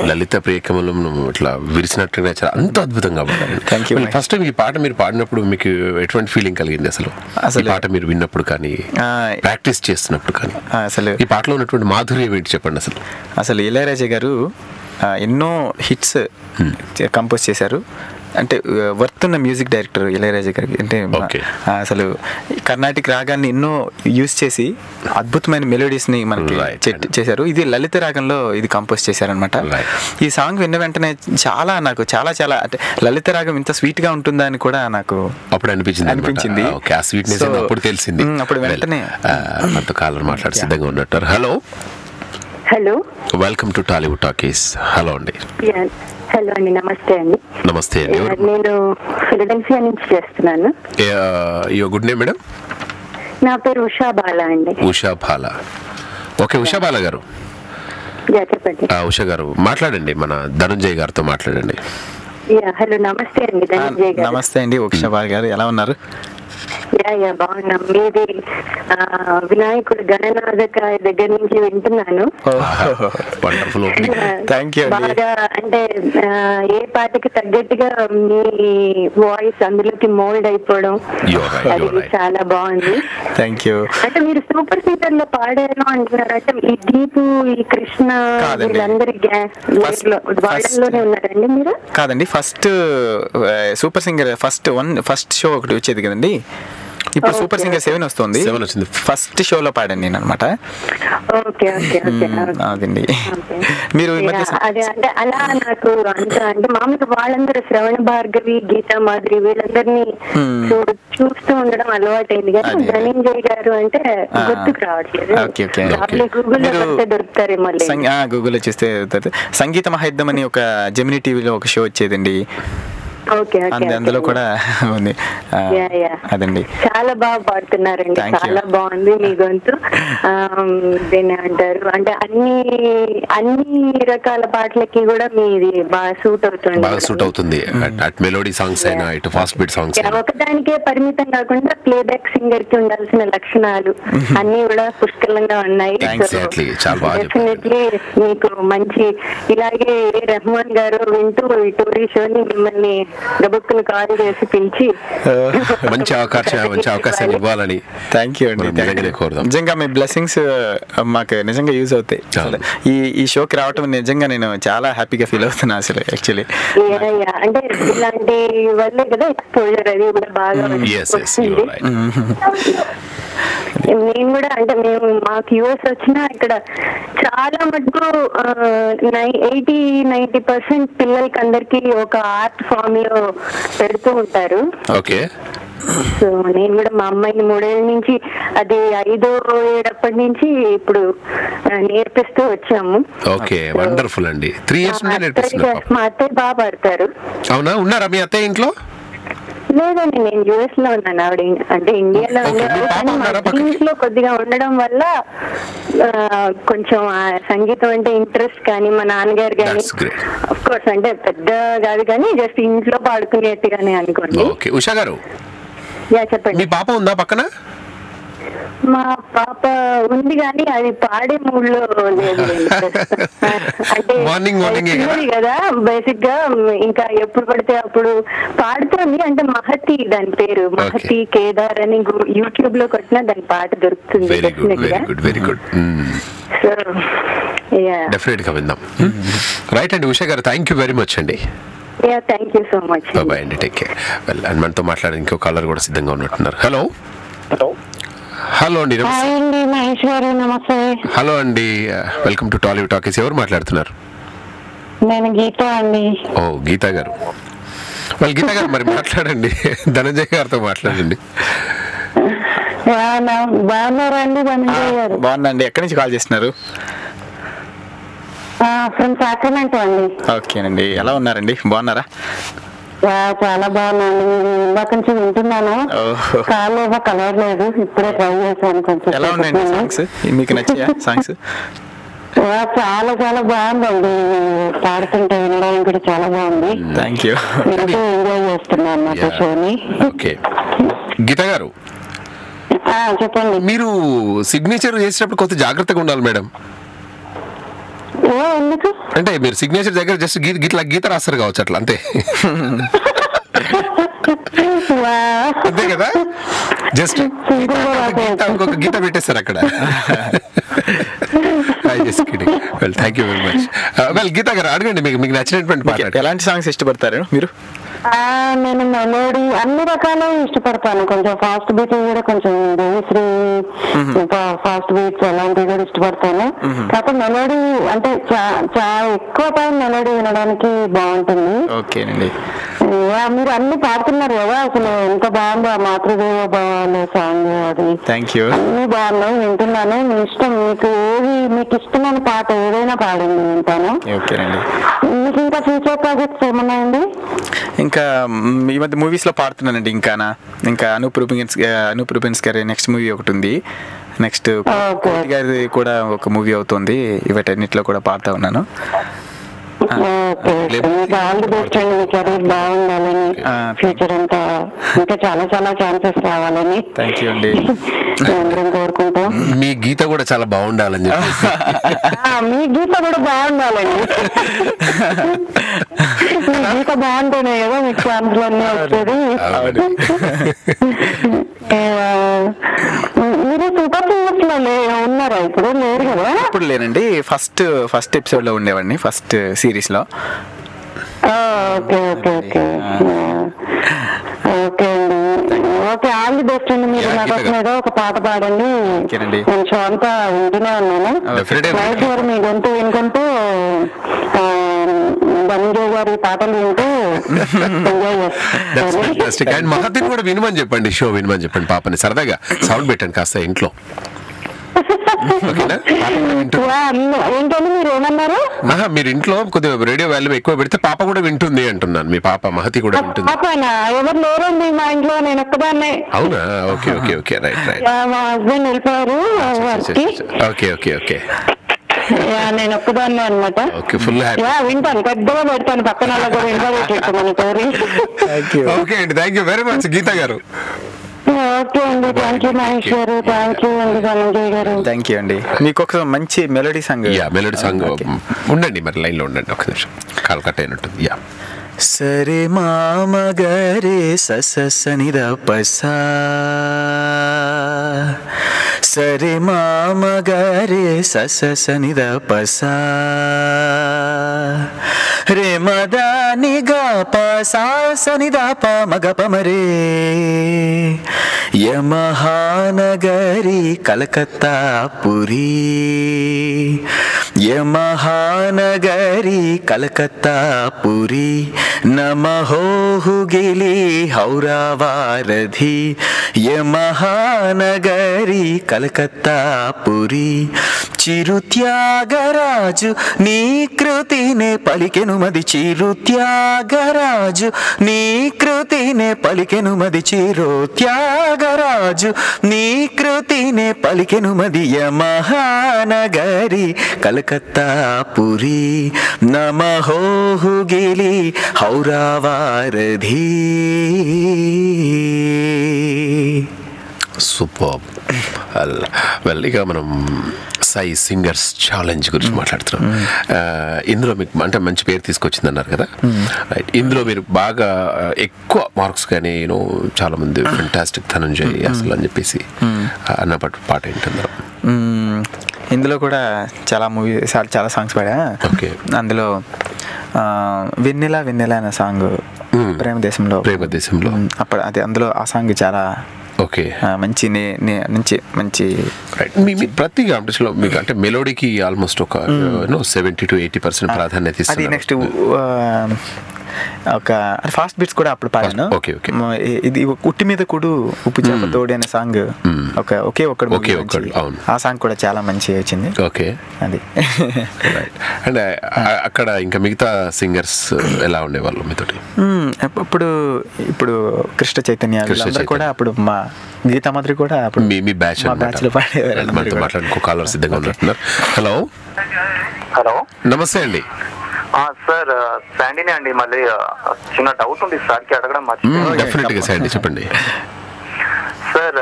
లలిత ప్రియకమలం ఇట్లా విరిసినట్టుగా చాలా అంత అద్భుతంగా పాడారు. ఫస్ట్ టైం ఈ పాట మీరు పాడినప్పుడు మీకు ఎటువంటి ఫీలింగ్ కలిగింది అసలు ఈ పాట మీరు విన్నప్పుడు కానీ ప్రాక్టీస్ చేస్తున్నప్పుడు కానీ అసలు ఈ పాటలో ఉన్నటువంటి మాధుర్యం ఏంటి చెప్పండి. అసలు ఇళయరాజా గారు ఎన్నో హిట్స్ కంపోజ్ చేశారు. అంటే వర్త్ ఉన్న మ్యూజిక్ డైరెక్టర్ ఇళయరాజా గారికి. అంటే అసలు కర్ణాటిక్ రాగాన్ని ఎన్నో యూజ్ చేసి అద్భుతమైన మెలోడీస్ని మనకి చేశారు. ఇది లలిత రాగంలో ఇది కంపోజ్ చేశారనమాట. ఈ సాంగ్ విన్న వెంటనే నాకు చాలా అంటే లలిత రాగం ఇంత స్వీట్గా ఉంటుందా అని కూడా నాకు అప్పుడు అనిపించింది. అప్పుడు తెలిసింది. అప్పుడు వెంటనే మనతో కాలర్ మాట్లాడి సిద్ధంగా ఉన్నట్టు. Hello, welcome to Tollywood talkies. Hello అండి. హలో అండి, నమస్తే అండి. నమస్తే. నేను ఫిలడెల్ఫియా నుంచి చేస్తున్నాను. Your good name madam? నా పేరు ఉషా బాలా అండి. ఉషా బాలా. ఓకే, ఉషా బాలా గారు చెప్పండి. ఉషా గారు మాట్లాడండి, మన ధనంజయ్ గారితో మాట్లాడండి. హలో, నమస్తే అండి ధనంజయ్ గారు. నమస్తే అండి ఉషా బాలా గారు, ఎలా ఉన్నారు? బాగున్నాం. మీది వినాయకుడు గణనాథక దగ్గర నుంచి వింటున్నాను. బాగా అంటే ఏ పాటకి తగ్గట్టుగా మీ వాయిస్ అందులోకి మోల్డ్ అయిపోవడం అది చాలా బాగుంది. అంటే మీరు సూపర్ సింగర్ లో పాడారు అంటున్నారు. అంటే ఈ దీపు, ఈ కృష్ణ వీళ్ళందరి వాళ్ళలోనే ఉన్నారండి మీరు? కాదండి, first super singer first show ఒకటి వచ్చేది కదండి. ఇప్పుడు సూపర్ సింగర్ 7 వస్తుంది. ఫస్ట్ షోలో పాడాను నేను అనమాట. అదండి. మీరు అంటే అలా నాకు అంటే మామూలుగా వాళ్ళందరూ శ్రవణ భార్గవి, గీతా మాధురి వీళ్ళందరినీ చూస్తూ ఉండడం అలవాటైంది. కానీ ధనంజయ్ గారు అంటే గుర్తుకు రావట్లేదు. గూగుల్లో దొరుకుతారేమో. గూగుల్లో చూస్తే సంగీత మహాయుద్ధం అని ఒక జెమినీ టీవీలో ఒక షో వచ్చేదండి. అందులో కూడా ఉంది. అదండి, చాలా బాగా పాడుతున్నారండి. చాలా బాగుంది మీ గొంతు. దీన్ని అంటారు అంటే అన్ని రకాల పాటలకి కూడా మీది బాగా సూట్ అవుతుంది. మెలోడీ సాంగ్స్ అయినా ఇటు ఫాస్ట్ బీట్ సాంగ్స్ ఒకదానికే పరిమితం కాకుండా ప్లేబ్యాక్ సింగర్ కి ఉండాల్సిన లక్షణాలు అన్ని కూడా పుష్కలంగా ఉన్నాయి. డెఫినెట్లీ మీకు మంచి ఇలాగే రెహమాన్ గారు వింటూ ఈ టోరీ షోని మిమ్మల్ని గబుక్కును కాల్ చేసి పిలిచి మంచి అవకాశం ఇవ్వాలని. థ్యాంక్ యూ అండి. నిజంగా మీ బ్లెస్సింగ్స్ మాకు నిజంగా యూజ్ అవుతాయి. ఈ షోకి రావటం నిజంగా నేను చాలా హ్యాపీగా ఫీల్ అవుతున్నా అసలు. యాక్చువల్లీ అంటే ఇలాంటి వల్లే కదా ఎక్స్పోజర్ అది కూడా బాగా వచ్చింది. నేను కూడా అంటే మాకు యూఎస్ వచ్చినా ఇక్కడ చాలా మటుకు 80-90% పిల్లలకి అందరికి ఒక ఆర్ట్ ఫామ్ లో పెడుతూ ఉంటారు. సో నేను కూడా మా అమ్మాయిని 3 ఏళ్ళ నుంచి అది 5వ ఏడప్పటి నుంచి ఇప్పుడు నేర్పిస్తూ వచ్చాము. వండర్ఫుల్ అండి. 3 years మా అత్తయ్య బాగా పడతారు. అవునా, ఉన్నారా మీ అత్తయ్య ఇంట్లో? లేదండి, నేను యుఎస్ లో ఉన్నాను. ఆవిడ అంటే ఇండియాలో ఉన్నారు. కానీ మా టీమ్స్ లో కొద్దిగా ఉండడం వల్ల కొంచెం సంగీతం అంటే ఇంట్రెస్ట్ కానీ మా నాన్నగారు కానీ ఆఫ్ కోర్స్ అంటే పెద్ద కాదు కానీ జస్ట్ ఇంట్లో పాడుకునేట్టుగానే అనుకోండి. ఉషా గారు చెప్పండి. మీ పాప ఉందా పక్కన? మా పాప ఉంది కానీ అది పాడే మూడ్ లో లేదు. అంటే కదా బేసిక్ గా ఇంకా ఎప్పుడు పడితే అప్పుడు పాడుతుంది. అంటే మహతి దాని పేరు, మహతి కేదార్ అని యూట్యూబ్ లో కొట్టినా దాని పాట దొరుకుతుంది. సో డెఫినెట్ గా విందాం. రైట్ అండి Usha garu, thank you very much అండి. Thank you so much. Bye అండి, టేక్ కేర్. వెల్, అండ్ మనతో మాట్లాడే ఇంకో కాలర్ కూడా సిద్ధంగా ఉన్నట్టున్నారు. హలో అండి. నమస్తే. హలో అండి, వెల్కమ్ టు టాలీవుడ్ టాకీస్. ఎవరు మాట్లాడుతున్నారు? నేను గీత అండి. ఓ గీతా గారు. గీతా గారు మరి మాట్లాడండి, ధనంజయ్ గారితో మాట్లాడండి. బాగున్నారండి ధనంజయ్ గారు? బాగున్నాండి. ఎక్కడి నుంచి కాల్ చేస్తున్నారు? ఫ్రమ్ సాక్రమెంటో అండి. ఓకేనండి, ఎలా ఉన్నారండి? బాగున్నారా? చాలా బాగున్నాను. ఇందాక నుంచి వింటున్నాను. కాలు ఏమో కలవలేదు, ఇప్పుడే ట్రై చేశాను. కొంచెం ఎలా ఉన్నాయండి సాంగ్స్? మీకు నచ్చాయా సాంగ్స్? చాలా చాలా బాగుందండి. పాడుతుంటే వినడానికి కూడా చాలా బాగుంది. Thank you. ఎంజాయ్ చేస్తున్నాను అన్నమాట షోని. గీత గారు చెప్పండి. మీరు సిగ్నేచర్ చేసేటప్పుడు కొంత జాగ్రత్తగా ఉండాలి మేడం. ఎందుకు అంటే మీరు సిగ్నేచర్ దగ్గర జస్ట్ గీత రాస్తారు కావచ్చు అట్లా అంతే అంతే కదా జస్ట్ ఇంకొక గీత పెట్టేస్తారు అక్కడ thank you very much well Geetha garu అడగండి మీకు నచ్చినటువంటి పాట ఎలాంటి సాంగ్స్ ఇష్టపడతారు మీరు నేను మెలోడీ అన్ని రకాలు ఇష్టపడతాను కొంచెం ఫాస్ట్ బీట్ కూడా కొంచెం దేవిశ్రీ ఫాస్ట్ బీట్స్ అలాంటివి కూడా ఇష్టపడతాను కాకపోతే మెలోడీ అంటే చాలా ఎక్కువ టైం మెలోడీ వినడానికి బాగుంటుంది ఓకేనండి మీరు అన్ని పాడుతున్నారు కదా అసలు ఎంత బాగుందో ఆ మాతృదేవ భావాలు సాంగ్ అది థ్యాంక్ యూ అన్ని బాగున్నాయి వింటున్నాను మీ ఇష్టం మీకు ఇష్టమైన పాట ఏదైనా పాడండి వింటాను ఓకేనండి మీకు ఇంకా ఫ్యూచర్ ప్రాజెక్ట్స్ ఏమన్నా అండి ఇంకా ఈ మధ్య మూవీస్ లో పాడుతున్నానండి ఇంకా అనూప్ రూబెన్స్ గారి నెక్స్ట్ మూవీ ఒకటి ఉంది నెక్స్ట్ కోటి గారి కూడా ఒక మూవీ అవుతుంది ఇవన్నిట్లో కూడా పాడుతూ ఉన్నాను ఆల్ ది బెస్ట్ అండి మీ కెరీర్ బాగుండాలని ఫ్యూచర్ అంతా ఇంకా చాలా చాలా ఛాన్సెస్ రావాలని థ్యాంక్ యూ అండి అందరం కోరుకుంటాం మీ గీత కూడా చాలా బాగుండాలని చెప్పేసి మీ గీత కూడా బాగుండాలండి మీ గీత బాగుంటేనే కదా మీకు ఛాన్స్లు అన్నీ వచ్చేది మీరు సూపర్ సింగర్స్ లో ఉన్నారా ఇప్పుడు లేరు కదా ఇప్పుడు లేనండి ఫస్ట్ ఎపిసోడ్ లో ఉండేవాడిని ఫస్ట్ సిరీస్ లో ఓకే ఓకే ఓకే ఓకే అండి ఓకే ఆల్ ది బెస్ట్ అండి మీరు నా కోసం ఏదో ఒక పాట పాడండి నేను షో అంతా వింటూనే ఉన్నాను మీ గొంతు వినుకుంటూ ధనంజయ్ గారి పాటలు వింటూ ఎంజాయ్ చేస్తాను మహతిని కూడా వినమని చెప్పండి షో వినమని చెప్పండి పాపని సరదాగా సౌండ్ పెట్టండి కాస్త ఇంట్లో ఏంటండి మీరు ఏమన్నారు మీరు ఇంట్లో కొద్దిగా రేడియో వాల్యూ ఎక్కువ పెడితే పాప కూడా వింటుంది అంటున్నాను మీ పాప మహతి కూడా వింటుంది ఎవరు లేరండి మా ఇంట్లో నేను ఒక్కదాన్నే అవునా okay okay okay right right మా హస్బెండ్ వెళ్ళిపోయారు ఓకే ఓకే ఓకే నేను ఒక్కదాన్నే అనమాట వింటాను పెద్దగా పెడతాను పక్కన కూడా వింటాను ఓకే అండి థ్యాంక్ యూ వెరీ మచ్ గీత గారు ఓకే అండి థ్యాంక్ యూ మహేష్ గారు థ్యాంక్ యూ అండి ధనంజయ్ గారు థ్యాంక్ యూ అండి మీకు ఒక మంచి మెలోడీ సాంగ్ మెలోడీ సాంగ్ ఉండండి మరి లైన్ లో ఉండండి ఒక నిమిషం కాల్ కట్ అయినట్టుంది యా సరే మామ గరే ససనిద పసా సరే మామ గరే ససనిద పసా రే మదాని గా పసా సనిద ప మగ పమరే యమహానగరి కలకత్తా పురి యమహానగరి కలకత్తా పురి నమహో హుగిలి హౌరావారధి యమహానగరి కలకత్తా పురి చిరుత్యాగరాజు నీ కృతినే పలికెనుమది చిరుత్యాగరాజు నీ కృతినే పలికెనుమది చిరుత్యాగరాజు నీ కృతినే పలికెనుమది యమహానగరి కలకత్తా పురి నమహో హుగిలి హౌరావారధి సూపర్ వెల్ ఇక మనం సాయి సింగర్స్ ఛాలెంజ్ గురించి మాట్లాడుతున్నాం ఇందులో మీకు అంటే మంచి పేరు తీసుకొచ్చింది అన్నారు కదా రైట్ ఇందులో మీరు బాగా ఎక్కువ మార్క్స్ కానీ చాలా మంది ఫెంటాస్టిక్ ధనంజయ్ అసలు అని చెప్పేసి అన్న పాట ఏంటి అందులో ఇందులో కూడా చాలా సాంగ్స్ పాడా ఓకే అందులో వెన్నెల వెన్నెల అనే సాంగ్ ప్రేమ దేశంలో అప్పుడు అది అందులో ఆ సాంగ్ చాలా ఓకే మంచి మంచి ప్రతి కాంపిటీషన్లో మీకు అంటే మెలోడీకి ఆల్మోస్ట్ ఒక 70 to 80% ప్రాధాన్యత ఇస్తారు నెక్స్ట్ ఒక ఫాస్ట్ బీట్స్ కూడా అప్పుడు పాడాను ఇది ఉట్టి మీద కూడు ఉప్పు చేప తోడి అనే సాంగ్ ఒకే ఒక్కడు ఆ సాంగ్ కూడా చాలా మంచి వచ్చింది ఓకే అది అండ్ అక్కడ ఇంకా మిగతా సింగర్స్ ఎలా ఉండేవాళ్ళు మీతోటి ఇప్పుడు కృష్ణ చైతన్య కూడా అప్పుడు మా గీతా మాదిరి కూడా అప్పుడు మీ బ్యాచ్ లో పాడేవారు మాట్లాడుకో కాలర్ సిద్ధంగా ఉన్నట్టున్నారు హలో నమస్తే అండి సార్ శాండీనే అండి మళ్ళీ చిన్న డౌట్ ఉంది సార్కి అడగడం డెఫినెట్ గా శాండీ చెప్పండి సార్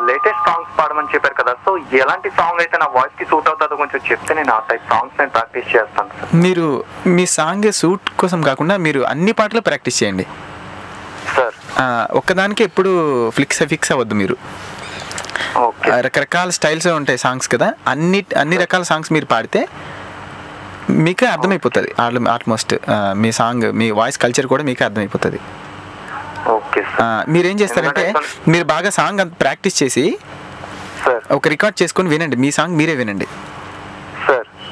లేటెస్ట్ సాంగ్స్ పాడమని చెప్పారు కదా, సో ఎలాంటి సాంగ్ అయితే నా వాయిస్ కి సూట్ అవుతుందో కొంచెం చెప్తే నేను ఆ టైప్ సాంగ్స్ నేను ప్రాక్టీస్ చేస్తాను సార్. మీరు మీ సాంగ్ సూట్ కోసం కాకుండా మీరు అన్ని పాటలు ప్రాక్టీస్ చేయండి సార్. ఒక్కదానికి ఎప్పుడు ఫిక్స్ అవ్వద్దు. మీరు రకరకాల స్టైల్స్ ఉంటాయి సాంగ్స్ కదా, అన్ని రకాల సాంగ్స్ మీరు పాడితే మీకే అర్థమైపోతుంది. ఆల్మోస్ట్ మీ సాంగ్ మీ వాయిస్ కల్చర్ కూడా మీకే అర్థమైపోతుంది. మీరేం చేస్తారంటే మీరు బాగా సాంగ్ ప్రాక్టీస్ చేసి ఒక రికార్డ్ చేసుకొని వినండి, మీ సాంగ్ మీరే వినండి.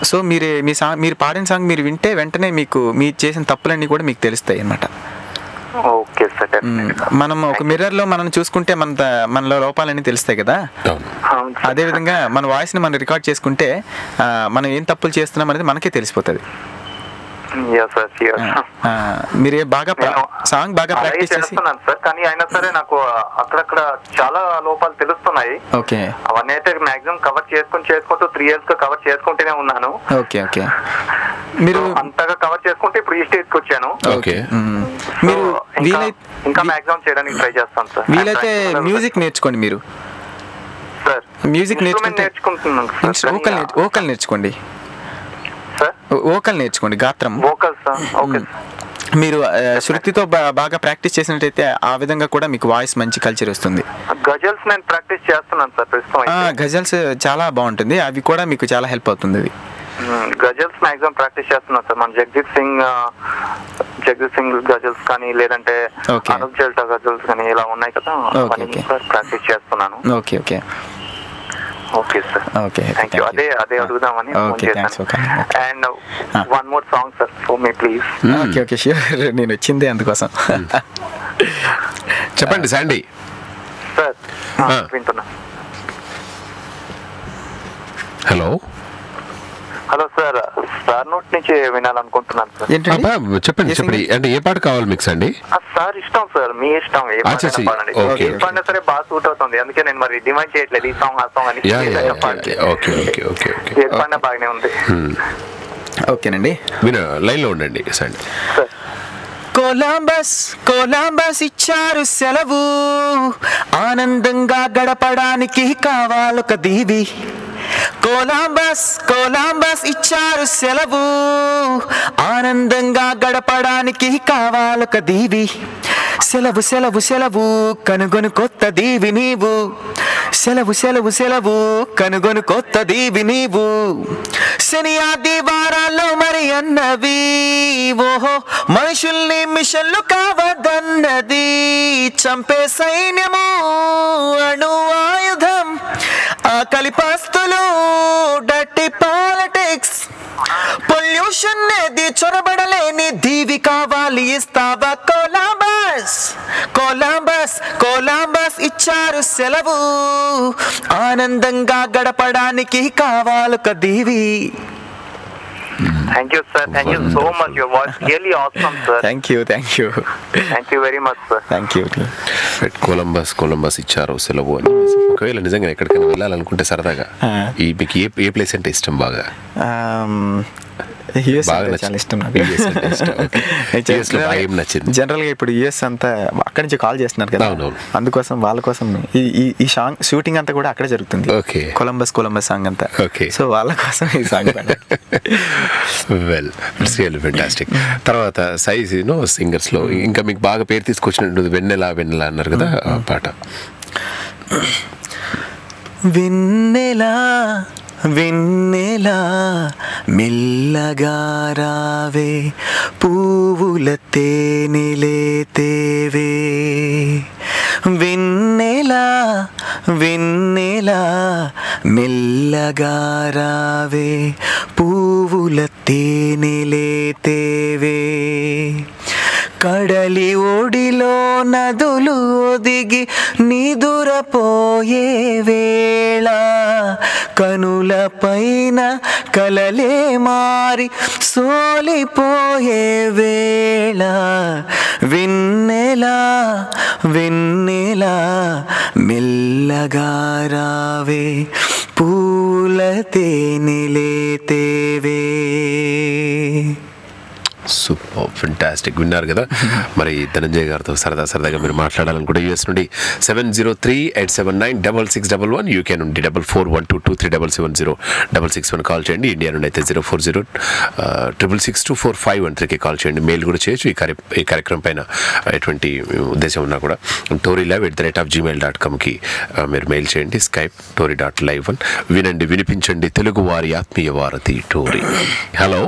సో మీరు పాడిన సాంగ్ మీరు వింటే వెంటనే మీకు మీరు చేసిన తప్పులన్నీ కూడా మీకు తెలుస్తాయి అన్నమాట. మనం ఒక మిర్రర్ లో మనం చూసుకుంటే మనలో లోపాలన్నీ తెలుస్తాయి కదా, అదే విధంగా మన వాయిస్ ని మనం రికార్డ్ చేసుకుంటే మనం ఏం తప్పులు చేస్తున్నాం అనేది మనకే తెలిసిపోతుంది. మీరు సాంగ్ బాగా ప్రాక్టీస్ చేస్తున్నాను సార్, కానీ అయినా సరే నాకు అక్కడక్కడ చాలా లోపాలు తెలుస్తున్నాయి. ఓకే, అవన్నీ అయితే మాక్సిమం కవర్ చేసుకుంటూ 3 years గా కవర్ చేసుకుంటూనే ఉన్నాను. ఓకే ఓకే, మీరు అంతగా కవర్ చేసుకుంటే ఇప్పుడు ఈ స్టేజ్ కి వచ్చాను. ఓకే, మీరు ఇంకా మాక్సిమం చేయడానికి ట్రై చేస్తాను సార్. వీలైతే మ్యూజిక్ నేర్చుకోండి. మీరు సార్ మ్యూజిక్ నేర్చుకుంటున్నాను, వోకల్ నేర్చుకోండి. వోకల్ నేర్చుకోండి, గాత్రం. మీరు శృతితో బాగా ప్రాక్టీస్ చేసినట్టయితే ఆ విధంగా కూడా మీకు వాయిస్ మంచి కల్చర్ వస్తుంది. గజల్స్ నేను ప్రాక్టీస్ చేస్తున్నాను సార్ ప్రస్తుతం. గజల్స్ చాలా బాగుంటుంది, అవి కూడా మీకు చాలా హెల్ప్ అవుతుంది. అది గజల్స్ మాక్సిమం ప్రాక్టీస్ చేస్తున్నాను సార్. మన జగదీప్ సింగ్ గజల్స్ కానీ లేదంటే అనూప్ జల్టా గజల్స్ కానీ ఇలా ఉన్నాయి కదా, ప్రాక్టీస్ చేస్తున్నాను. Okay okay okay sir, okay, thank you. అదే అడుగుదామని ఫోన్ చేశాను. And one more song sir for me please. Okay okay sure, నేను వచ్చిందే అందుకోసం. చెప్పండి శాండీ. సార్ వింటున్నా. హలో సార్, స్టార్ నోట్ నుంచి వినాలనుకుంటున్నాను సార్. చెప్పండి అంటే ఏ పాట కావాలి మీకు అండి? సార్ ఇష్టం సార్, మీ ఇష్టం. ఏ పాడినా సరే బాగా సూట్ అవుతుంది, అందుకే నేను మరి డిమాండ్ చేయట్లేదు ఈ సాంగ్ ఆ సాంగ్ అని. ఏ పాడినా బాగానే ఉంది. ఓకేనండి, లైన్ లో ఉండండి సండి. కొలంబస్ ఇచ్చారు సెలవు, ఆనందంగా గడపడానికి కావాలొక దీవి. కొలంబస్ ఇచ్చారు సెలవు, ఆనందంగా గడపడానికి కావాలొక దీవి. సెలవు సెలవు సెలవు కనుగొను కొత్త దీవి నీవు. సెలవు సెలవు సెలవు కనుగొను కొత్త దీవి నీవు. శని ఆదివారాల్లో మరి అన్నవి, ఓహో మనుషుల్ని మిషన్లు కావద్దన్నది. చంపే సైన్యము అణు ఆయుధం, ఆకలి పస్తులు డర్టీ పాలిటిక్స్, పొల్యూషన్ ఏది చొరబడలేని దీవి కావాలి, ఇస్తావా కొలంబస్ ఇచ్చారు సెలవు, ఆనందంగా గడపడానికి కావాలొక దీవి. Thank you sir, thank you so much, your voice really awesome sir. Thank you very much sir. Thank you. Columbus ఇచ్చారు సెలవు అని. ఒకవేళ నిజంగా ఎక్కడికైనా వెళ్ళాలనుకుంటే సరదాగా మీకు ఏ ప్లేస్ అంటే ఇష్టం బాగా? జనరల్ గా ఇప్పుడు యుఎస్ అంతా అక్కడి నుంచి కాల్ చేస్తున్నారు కదా, అందుకోసం వాళ్ళ కోసం ఈ సాంగ్ షూటింగ్ అంతా కూడా అక్కడే జరుగుతుంది. కొలంబస్ సాంగ్ అంతా, సో వాళ్ళ కోసం ఈ song. Well it's really fantastic. తర్వాత సైజ్ సింగర్స్ లో ఇంకా మీకు బాగా పేరు తీసుకొచ్చినట్టు వెన్నెల అన్నారు కదా పాట. వెన్నెలా మెల్లగా రావే, పువ్వుల తేనెలే తేవే. వెన్నెలా మెల్లగా రావే, పువ్వుల తేనెలే తేవే. కడలి ఒడిలో నదులు ఒదిగి నిదురపోయే వేళ, కనుల పైన కలలే మారి సోలిపోయే వేళ. వెన్నెలా మెల్లగా రావే, పూల తేనెలే తేవే. Super, fantastic. విన్నారు కదా మరి ధనంజయ్ గారితో సరదాగా మీరు మాట్లాడాలనుకుంటే యూఎస్ నుండి 703-879-6611, యూకే నుండి 441223770661 కాల్ చేయండి. ఇండియా నుండి అయితే 040-666-24513కి కాల్ చేయండి. మెయిల్ కూడా చేయొచ్చు ఈ కార్యక్రమం పైన ఎటువంటి ఉద్దేశం ఉన్నా కూడా. torylive@gmail.comకి మీరు మెయిల్ చేయండి. Skype tory.live1. వినండి, వినిపించండి తెలుగు వారి ఆత్మీయ వారధి Tori. Hello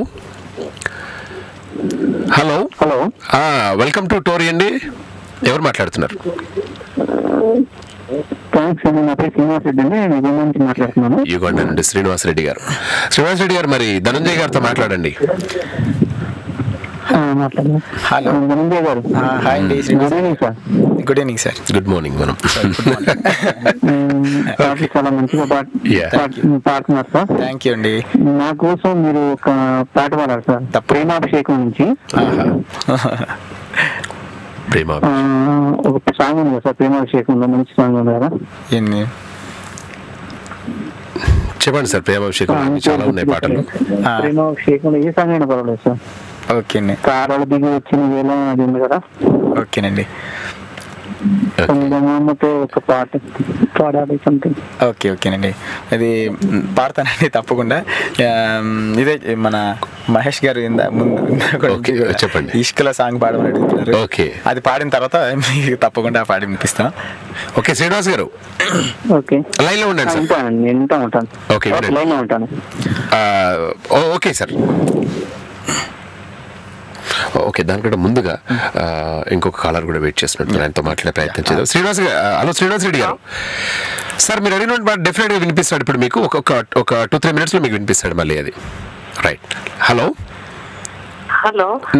welcome to Tori అండి. ఎవరు మాట్లాడుతున్నారు? యుగండ నుండి శ్రీనివాసరెడ్డి గారు. శ్రీనివాసరెడ్డి గారు మరి ధనంజయ్ గారితో మాట్లాడండి. హలో ధనంజయ్ గారు. హాయ్ అండి. Good evening sir. Good morning. మనం చాలా మంచిగా పాడుతున్నారు సార్. థ్యాంక్ యూ అండి. నా కోసం మీరు ఒక పాట పాడారు సార్, ప్రేమాభిషేకం నుంచి. ఒక సాంగ్ ఉంది సార్ ప్రేమాభిషేకంలో, మంచి సాంగ్ ఉంది కదా. ఎన్ని చెప్పండి సార్. ప్రేమాభిషేకం చాలా ఉన్నాయి పాటలు. ప్రేమాభిషేకంలో ఏ సాంగ్ అయినా పర్వాలేదు సార్. ఓకేనండి. కారాలు దిగి వచ్చిన వేళ అది ఉంది కదా. ఓకేనండి. ఒక పాట పాడాలి సంథింగ్. ఓకేనండి, అది పాడతానండి తప్పకుండా. ఇదే మన మహేష్ గారు చెప్పండి, ఇష్కల సాంగ్ పాడమని అడుగుతున్నారు. అది పాడిన తర్వాత మీకు తప్పకుండా పాడి వినిపిస్తాం. ఓకే శ్రీనివాస్ గారు, లైన్ లో ఉండండి సార్. ఉంటాను. ఓకే లైన్ లో ఉంటాను. Okay sir. ఓకే, దానికంటే ముందుగా ఇంకొక కాలర్ కూడా వెయిట్ చేస్తున్నట్టు, ఆయనతో మాట్లాడే ప్రయత్నం చేద్దాం. శ్రీనివాస్ గారు, హలో శ్రీనివాస్ రెడ్డి గారు. సార్ మీరు అడిగిన డెఫినెట్ గా వినిపిస్తాడు ఇప్పుడు మీకు. ఒక 2-3 minutes లో మీకు వినిపిస్తాడు మళ్ళీ అది. రైట్. హలో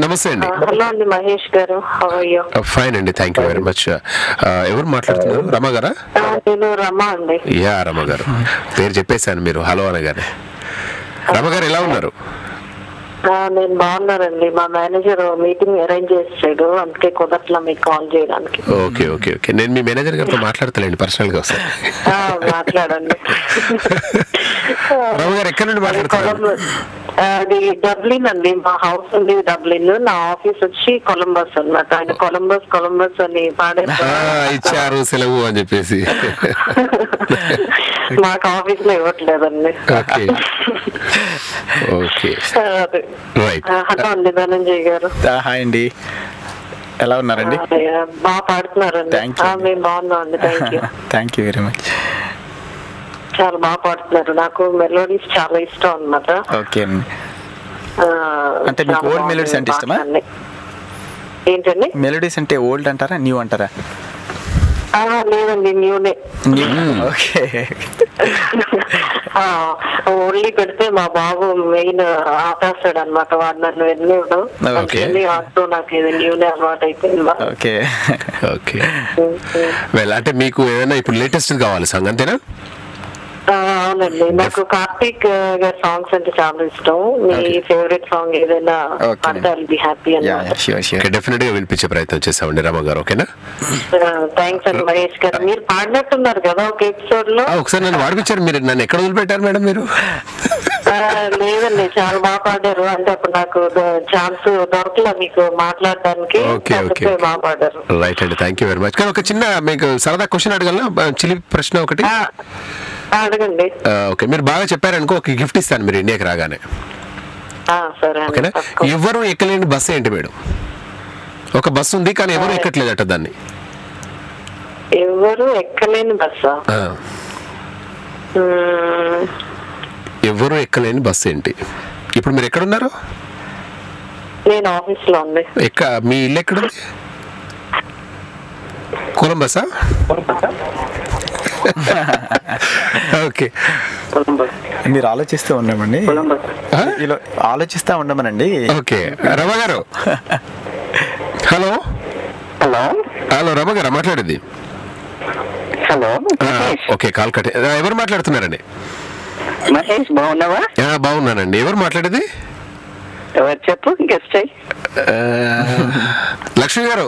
నమస్తే అండి. హలో అండి మహేష్ గారు. ఫైన్ అండి, థ్యాంక్ యూ వెరీ మచ్. ఎవరు మాట్లాడుతున్నారు? రమ గారా? నేను రమ అండి. రమ గారు పేరు చెప్పేశాను మీరు హలో అనగానే. రమ గారు ఎలా ఉన్నారు? నేను బాగున్నానండి. మా మేనేజర్ మీటింగ్ అరేంజ్ చేసాడు, అందుకే కుదరట్లా మీకు కాల్ చేయడానికి. ఓకే నేను మీ మేనేజర్ గారితో మాట్లాడతానండి పర్సనల్ గా ఒకసారి. మాట్లాడండి. రమ గారు ఎక్కడి నుండి మాట్లాడుతున్నారు? అది డబ్లిన్ అండి. మా హౌస్ ఉంది డబ్లిన్, నా ఆఫీస్ వచ్చి కొలంబస్ అన్నమాట. ఆయన కొలంబస్ అని ఇచ్చారు సెలవు అని చెప్పేసి. మాకు ఆఫీస్ లో ఇవ్వట్లేదండి. హలో అండి ధనంజయ్ గారు. హాయ్ అండి, ఎలా ఉన్నారండి? బాగా పాడుతున్నారండి. మేము బాగున్నాం అండి. Thank you very much. చాలా బాగా పాడుతున్నారు. నాకు మెలోడీస్ చాలా ఇష్టం అన్నమాట. ఓకే అండి. అంటే మీకు ఓల్డ్ మెలోడీస్ అంటే ఇష్టమా? ఏంటండి? మెలోడీస్ అంటే ఓల్డ్ అంటారా, న్యూ అంటారా? లేదండి, న్యూనే. ఓకే. ఓన్లీ పెడితే మా బాబు మెయిన్ ఆపేస్తాడు అనమాట. వాడు నన్ను వెళ్ళేవాడు, ఆడుతూ నాకు ఇది న్యూనే అలవాటు అయిపోయింది. ఓకే. అంటే మీకు ఏదైనా ఇప్పుడు లేటెస్ట్ కావాలి సాంగ్ అంతేనా? అవునండి, నాకు కార్తీక్ గారి సాంగ్స్ అంటే చాలా ఇష్టం. మీ ఫేవరెట్ సాంగ్ ఏదైనా అంటే ఐల్ బి హ్యాపీ అన్నమాట. డెఫినెట్ గా వినిపించే ప్రయత్నం చేస్తామండి రమ గారు. ఓకేనా? థ్యాంక్స్ అండి మహేష్ గారు. మీరు పాడినట్టున్నారు కదా ఒక ఎపిసోడ్ లో. ఒకసారి నన్ను వాడిపించారు మీరు. నన్ను ఎక్కడ వదిలిపెట్టారు మేడం మీరు? లేదండి, చాలా బాగా పాడారు. అంటే అప్పుడు నాకు ఛాన్స్ దొరకలే మీకు మాట్లాడడానికి. బాగా పాడారు. రైట్ అండి, థ్యాంక్ యూ వెరీ మచ్. కానీ ఒక చిన్న మీకు సరదా క్వశ్చన్ అడగలనా? చిలిపి ప్రశ్న ఒకటి అడగండి. ఓకే, మీరు బాగా చెప్పారనుకో ఒక గిఫ్ట్ ఇస్తాను మీరు ఇండియాకి రాగానే. ఓకేనా? ఎవరు ఎక్కలేని బస్సు ఏంటి మేడం? ఒక బస్సు ఉంది కానీ ఎవరు ఎక్కట్లేదట దాన్ని. ఎవరు ఎక్కలేని బస్సా? ఎవరు ఎక్కలేని బస్సు ఏంటి? ఇప్పుడు మీరు ఎక్కడున్నారు? నేను ఆఫీస్ లో ఉంది. మీ ఇల్లు ఎక్కడుంది? కొలంబసా? ఓకే, మీరు ఆలోచిస్తూ ఉన్నామండి, ఉండమనండి. ఓకే రమ గారు. హలో రమ గారు మాట్లాడేది. హలో. Okay, call cut. ఎవరు మాట్లాడుతున్నారండి? మహేష్, బాగున్నావా? బాగున్నానండి. ఎవరు మాట్లాడేది? ఎవరు చెప్పు, గెస్ట్ అయ్యి. లక్ష్మి గారు.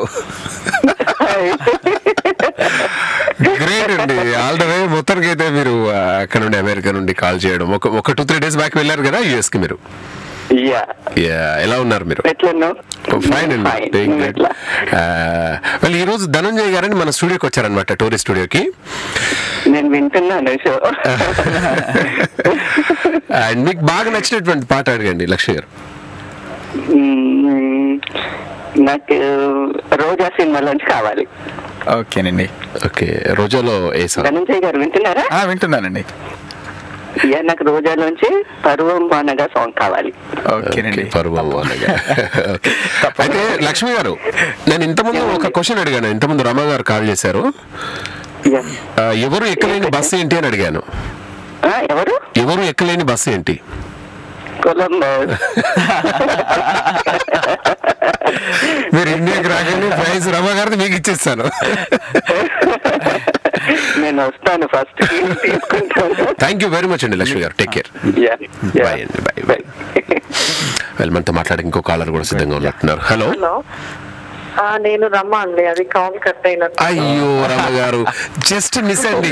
గ్రేట్ అండి, ఆల్ ద వే. మొత్తానికి అయితే మీరు అక్కడ నుండి అమెరికా నుండి కాల్ చేయడం. ఒక 2-3 days బ్యాక్ వెళ్ళారు కదా యుఎస్ కి మీరు? ఎలా ఉన్నారు మీరు? ఫైన్ అండి. ఈ రోజు ధనంజయ్ గారని మన స్టూడియోకి వచ్చారనమాట, టోరీ స్టూడియోకి. నేను వింటున్నాను షో. అండ్ మీకు బాగా నచ్చినటువంటి పాట అడగండి లక్ష్మి గారు. నాకు రోజా సినిమాలోంచి కావాలి. ఓకేనండి. ఓకే, రోజాలో ఏ సాంగ్? ధనంజయ్ గారు వింటున్నారా? వింటున్నానండి. నాకు రోజాలోంచి పరువం వానగా సాంగ్ కావాలి. ఓకేనండి, పరువం వానగా. అయితే లక్ష్మి గారు, నేను ఇంతకుముందు ఒక క్వశ్చన్ అడిగాను. ఇంతకుముందు రమ గారు కాల్ చేశారు, ఎవరు ఎక్కలేని బస్సు ఏంటి అని అడిగాను. ఎవరు ఎక్కలేని బస్సు ఏంటి? కొలంబస్. మీరు ఇండియాకి రాగానే ప్రైజ్ రమ గారిని మీకు ఇచ్చేస్తాను. నేను వస్తాను ఫస్ట్, తీసుకుంటాను. థ్యాంక్ యూ వెరీ మచ్ అండి Lakshmi garu. Take care. Bye అండి. Bye bye. మనతో మాట్లాడే ఇంకో కాలర్ కూడా సిద్ధంగా ఉన్నట్టున్నారు. హలో. నేను రమ్మ అండి, అది కాల్ కట్ అయినట్టు. అయ్యో రమ గారు, జస్ట్ మిస్ అండి.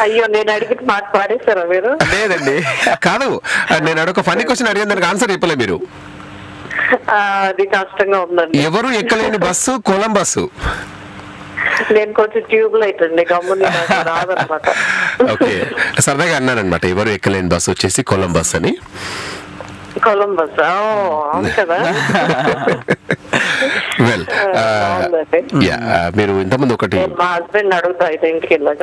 అయ్యో, నేను అడిగిన మాట పాడేస్తారా మీరు? లేదండి, కాదు, నేను అడొక ఫన్నీ క్వశ్చన్ అడిగిన దానికి ఆన్సర్ చెప్పలే మీరు. అది కష్టంగా ఉందండి. ఎవరు ఎక్కలేని బస్సు కొలంబస్సు. నేను కొంచెం ట్యూబ్ లైట్ అండి, గమ్ముని రాదనమాట. ఓకే, సరదాగా అన్నానమాట. ఎవరు ఎక్కలేని బస్సు వచ్చేసి కొలంబస్ అని. కొలంబస్, అవును కదా. వెల్, మీరు ఇంతకుముందు ఒకటి, మా హస్బెండ్ అడుగుతా అయితే ఇంటికి వెళ్ళాక.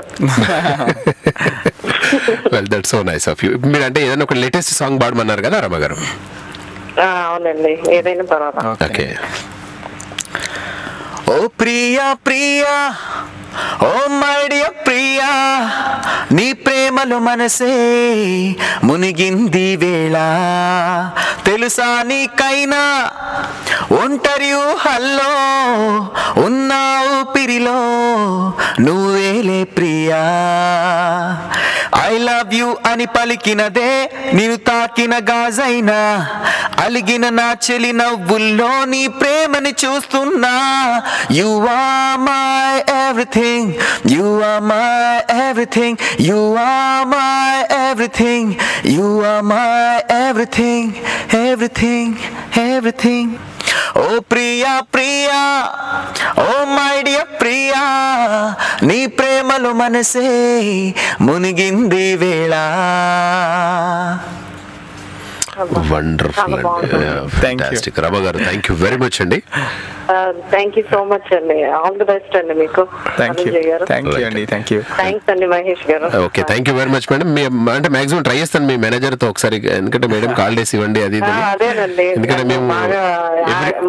Well, that's so nice of you. మీరు అంటే ఏదైనా ఒక లేటెస్ట్ సాంగ్ పాడమన్నారు కదా రమ గారు. అవునండి, ఏదైనా పర్వాలేదు. ఓకే. ఓ ప్రియా ప్రియా, ఓ మై డియర్ ప్రియా, నీ ప్రేమలో మనసే మునిగింది వేళ, తెలుసా నీకైనా ఒంటరి ఊహల్లో ఉన్న ఊపిరిలో నువ్వేలే ప్రియా. ఐ లవ్ యు అని పలికినదే నేను తాకిన గాజైనా, అలిగిన నా చెలి నవ్వుల్లో నీ ప్రేమని చూస్తున్నా. You are my everything, you are my everything, you are my everything, you are my everything, everything, everything. Oh Priya Priya, oh my dear Priya, నీ ప్రేమలో మనసే మునిగింది వేళ. Wonderful, fantastic. Rama garu, thank you very much అండి. థ్యాంక్ యూ సో మచ్ అండి. ఆల్ ది బెస్ట్ అండి మీకు. థ్యాంక్స్ అండి Mahesh garu. Okay, thank you very much madam. అంటే మాక్సిమం ట్రై చేస్తాను మీ మేనేజర్ తో ఒకసారి, ఎందుకంటే మేడం కాల్ చేసి ఇవ్వండి అది. అదేనండి, ఎందుకంటే మేము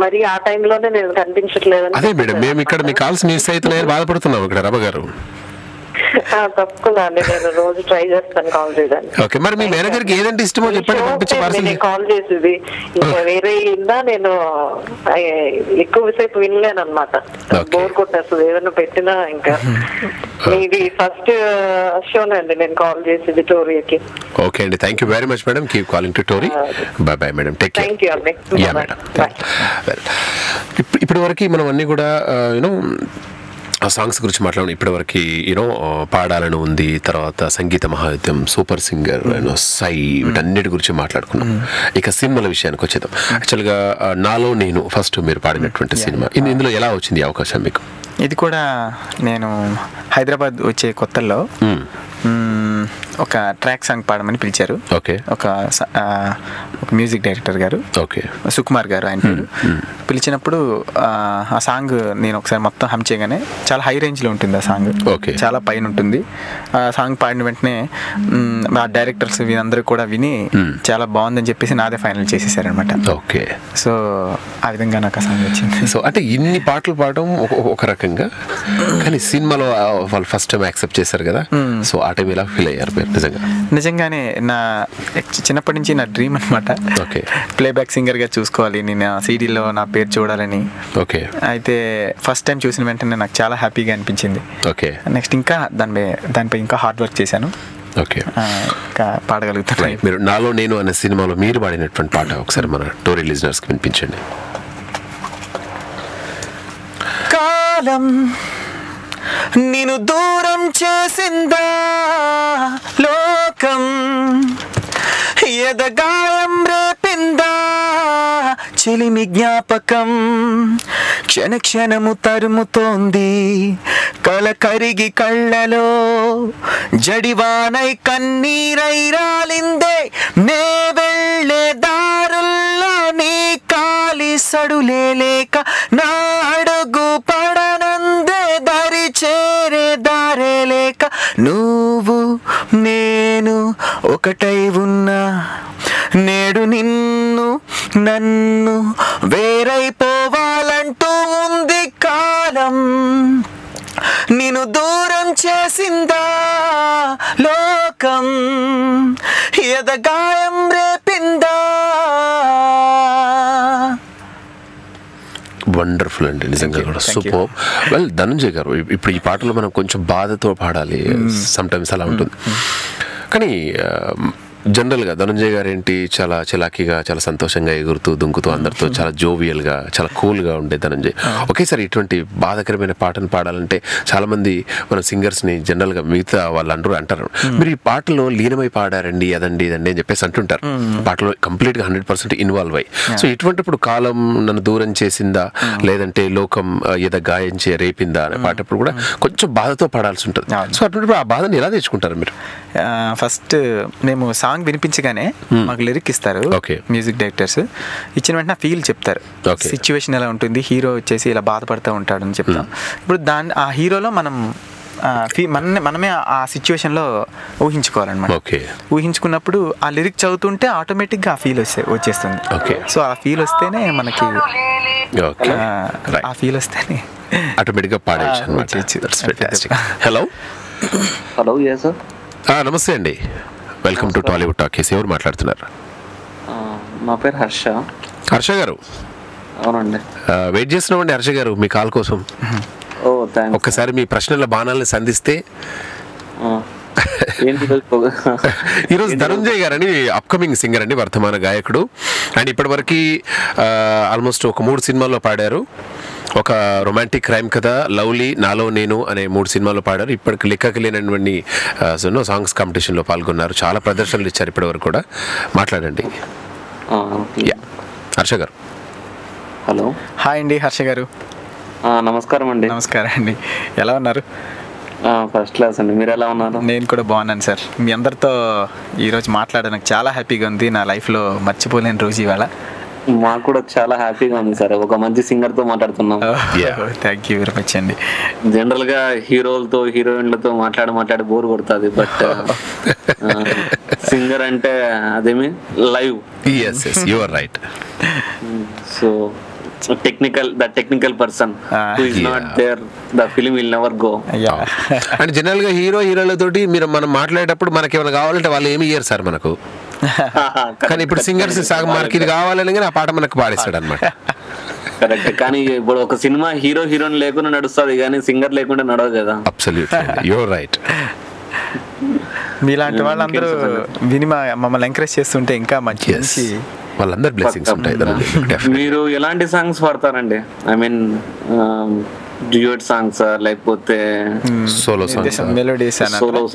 మరి ఆ టైంలోనే నేను కనిపించట్లేదు. అదే మేడం, మేము ఇక్కడ మీ కాల్స్ మిస్ అవుతున్నాయని బాధపడుతున్నాం ఇక్కడ రమ గారు. తప్పకుండా అండి, నేను రోజు ట్రై చేస్తాను కాల్ చేయడానికి. ఓకే, మరి మీ మేనేజర్ కి ఏదంటే ఇష్టమో చెప్పండి, పంపించి పార్సల్. కాల్ చేసేది ఇంకా వేరే ఇందా, నేను ఎక్కువసేపు వినలేను అనమాట, బోర్ కొట్టేస్తుంది ఏదైనా పెట్టినా. ఇంకా ఇది ఫస్ట్ షోనే అండి నేను కాల్ చేసేది టోరీకి. ఓకే అండి, thank you very much madam. Keep calling to Tori. Bye bye madam, take care. Thank you అండి. Yeah madam. ఇప్పటి వరకు మనం అన్ని కూడా యూనో ఆ సాంగ్స్ గురించి మాట్లాడడం. ఇప్పటివరకు యూనో పాడాలని ఉంది, తర్వాత సంగీత మహాయుద్ధం, సూపర్ సింగర్, సై, వీటన్నిటి గురించి మాట్లాడుకున్నాం. ఇక సినిమాల విషయానికి వచ్చేద్దాం. యాక్చువల్గా నాలో నేను ఫస్ట్ మీరు పాడినటువంటి సినిమా, ఇందులో ఎలా వచ్చింది అవకాశం మీకు? ఇది కూడా నేను హైదరాబాద్ వచ్చే కొత్తల్లో ఒక ట్రాక్ సాంగ్ పాడమని పిలిచారు. ఓకే. ఒక మ్యూజిక్ డైరెక్టర్ గారు, ఓకే, సుకుమార్ గారు ఆయన పేరు. పిలిచినప్పుడు ఆ సాంగ్ నేను ఒకసారి మొత్తం హమ్ చేయగానే చాలా హై రేంజ్లో ఉంటుంది ఆ సాంగ్. ఓకే, చాలా పైన ఉంటుంది. ఆ సాంగ్ పాడిన వెంటనే ఆ డైరెక్టర్స్ వీరందరూ కూడా విని చాలా బాగుందని చెప్పేసి నాదే ఫైనల్ చేసేసారనమాట. ఓకే. సో ఆ విధంగా నాకు ఆ సాంగ్ వచ్చింది. సో అంటే ఇన్ని పాటలు పాడడం ఒక రకంగా, కానీ సినిమాలో వాళ్ళు ఫస్ట్ టైం యాక్సెప్ట్ చేశారు కదా, సో ఆ టైం ఎలా ఫీల్ అయ్యారు మీరు? నిజంగానే నా చిన్నప్పటి నుంచి నా డ్రీమ్ అనమాట. ఓకే, ప్లేబ్యాక్ సింగర్గా చూసుకోవాలి, నేను సీడీలో నా పేరు చూడాలని. ఓకే. అయితే ఫస్ట్ టైం చూసిన వెంటనే నాకు చాలా హ్యాపీగా అనిపించింది. ఓకే. నెక్స్ట్ ఇంకా దానిపై ఇంకా హార్డ్ వర్క్ చేశాను. ఓకే, ఇంకా పాడగలుగుతాను. మీరు నాలో నేను అనే సినిమాలో మీరు పాడినటువంటి పాట ఒకసారి మన టోరీ లిజనర్స్కి వినిపించండి. కాలం నిన్ను దూరం చేసిందా, లోకం ఎదగాయం రేపిందా, చెలిమి జ్ఞాపకం క్షణ క్షణము తరుముతోంది కల కరిగి కళ్ళలో జడివానై కన్నీరై రాలిందే నే వెళ్ళే దారుల్లో నీ కాలి సడులే లేక నా అడుగు పడనందే దరి చేరే దారే లేక నువ్వు నేను ఒకటై ఉన్నా నేడు నిన్ను నన్ను వేరైపోవాలంటూ ఉంది కాలం నిన్ను దూరం చేసిందా లోకం ఎదగాయం రేపిందా. వండర్ఫుల్ అండి, నిజంగా కూడా సూపర్. వెల్ ధనంజయ్ గారు, ఇప్పుడు ఈ పాటలో మనం కొంచెం బాధతో పాడాలి, సమ్ టైమ్స్ అలా ఉంటుంది. కానీ జనరల్గా ధనంజయ్ గారు ఏంటి, చాలా చలాకీగా, చాలా సంతోషంగా ఎగురుతూ దుంకుతూ అందరితో చాలా జోవియల్గా, చాలా కూల్గా ఉండే ధనంజయ్ ఒకేసారి ఇటువంటి బాధకరమైన పాటను పాడాలంటే చాలామంది మన సింగర్స్ని జనరల్గా మిగతా వాళ్ళు అంటారు మీరు ఈ పాటలో లీనమై పాడారండి అదండి ఇదండి అని చెప్పేసి అంటుంటారు. పాటలో కంప్లీట్గా 100% ఇన్వాల్వ్ అయ్యి. సో ఇటువంటిప్పుడు కాలం నన్ను దూరం చేసిందా లేదంటే లోకం ఏదో గాయించే రేపిందా అనే పాటప్పుడు కూడా కొంచెం బాధతో పాడాల్సి ఉంటుంది. సో అటువంటిప్పుడు ఆ బాధను ఎలా తెచ్చుకుంటారు మీరు? ఫస్ట్ మేము సాంగ్ వినిపించగానే మాకు లిరిక్ ఇస్తారు మ్యూజిక్ డైరెక్టర్స్. ఇచ్చిన వెంటనే ఫీల్ చెప్తారు, సిచ్యువేషన్ ఎలా ఉంటుంది, హీరో వచ్చేసి ఇలా బాధపడుతూ ఉంటాడు అని చెప్తాం. ఇప్పుడు ఆ హీరోలో మనమే ఆ సిచ్యువేషన్లో ఊహించుకోవాలన్నమాట. ఊహించుకున్నప్పుడు ఆ లిరిక్ చదువుతుంటే ఆటోమేటిక్గా ఆ ఫీల్ వచ్చేస్తుంది. సో ఆ ఫీల్ వస్తేనే మనకి ఆ ఫీల్ వస్తేనే ఆటోమేటిక్గా పాడేయచ్చు. Hello hello sir. నమస్తే అండి, వెల్కమ్ టు టాలీవుడ్ టాకీస్. ఎవరు మాట్లాడుతున్నారు? నా పేరు హర్ష. హర్ష గారు? అవునండి, వెయిట్ చేస్తున్నామండి హర్ష గారు మీ కాల్ కోసం. ఒక్కసారి మీ ప్రశ్నల బాణాలను సంధిస్తే. ఈరోజు ధనంజయ్ గారు అని అప్కమింగ్ సింగర్ అండి, వర్తమాన గాయకుడు. అండ్ ఇప్పటివరకు ఆల్మోస్ట్ ఒక 3 సినిమాల్లో పాడారు. ఒక రొమాంటిక్ క్రైమ్ కథ, లవ్లీ, నాలో నేను అనే 3 సినిమాల్లో పాడారు. ఇప్పటికి లెక్కకి లేనటువంటి సాంగ్స్ కాంపిటీషన్లో పాల్గొన్నారు. చాలా ప్రదర్శనలు ఇచ్చారు ఇప్పటివరకు కూడా. మాట్లాడండి హర్ష గారు. హలో, హాయ్ అండి హర్ష గారు. నమస్కారం అండి. నమస్కారం అండి, ఎలా ఉన్నారు? ఫస్ట్ క్లాస్ అండి, మీరు ఎలా ఉన్నారు? నేను కూడా బాగున్నాను సార్. మీ అందరితో ఈరోజు మాట్లాడడానికి చాలా హ్యాపీగా ఉంది. నా లైఫ్లో మర్చిపోలేని రోజు ఇవాళ. మాకు కూడా చాలా హ్యాపీగా ఉంది సార్, ఒక మంచి సింగర్ తో మాట్లాడుతున్నాం. థ్యాంక్ యూ వెరీ మచ్ అండి. జనరల్ గా హీరోలతో హీరోయిన్లతో మాట్లాడి బోర్ కొడుతుంది, బట్ సింగర్ అంటే అదేమి live. You are right. So technical person who is not there, the film will never go. And general గా హీరోలతోటి మనం మాట్లాడేటప్పుడు మనకి ఏమైనా కావాలంటే వాళ్ళు ఏమి ఇయ్యరు సార్ మనకు. కానీ ఇప్పుడు సింగర్స్ సాగు మనకి ఇది కావాలని ఆ పాట మనకు పాడేస్తాడు అనమాట. కరెక్ట్, కానీ ఇప్పుడు ఒక సినిమా హీరోయిన్ లేకుండా నడుస్తుంది, కానీ సింగర్ లేకుండా నడవదు కదా. Absolutely, you are right. మీలాంటి వాళ్ళందరూ మమ్మల్ని ఎంకరేజ్ చేస్తుంటే ఇంకా మంచి వాళ్ళందరూ బ్లెస్సింగ్స్ ఉంటాయి. మీరు ఎలాంటి సాంగ్స్ పాడతారండి? ఐ మీన్ డ్యూయట్ సాంగ్స్ లేకపోతే సోలో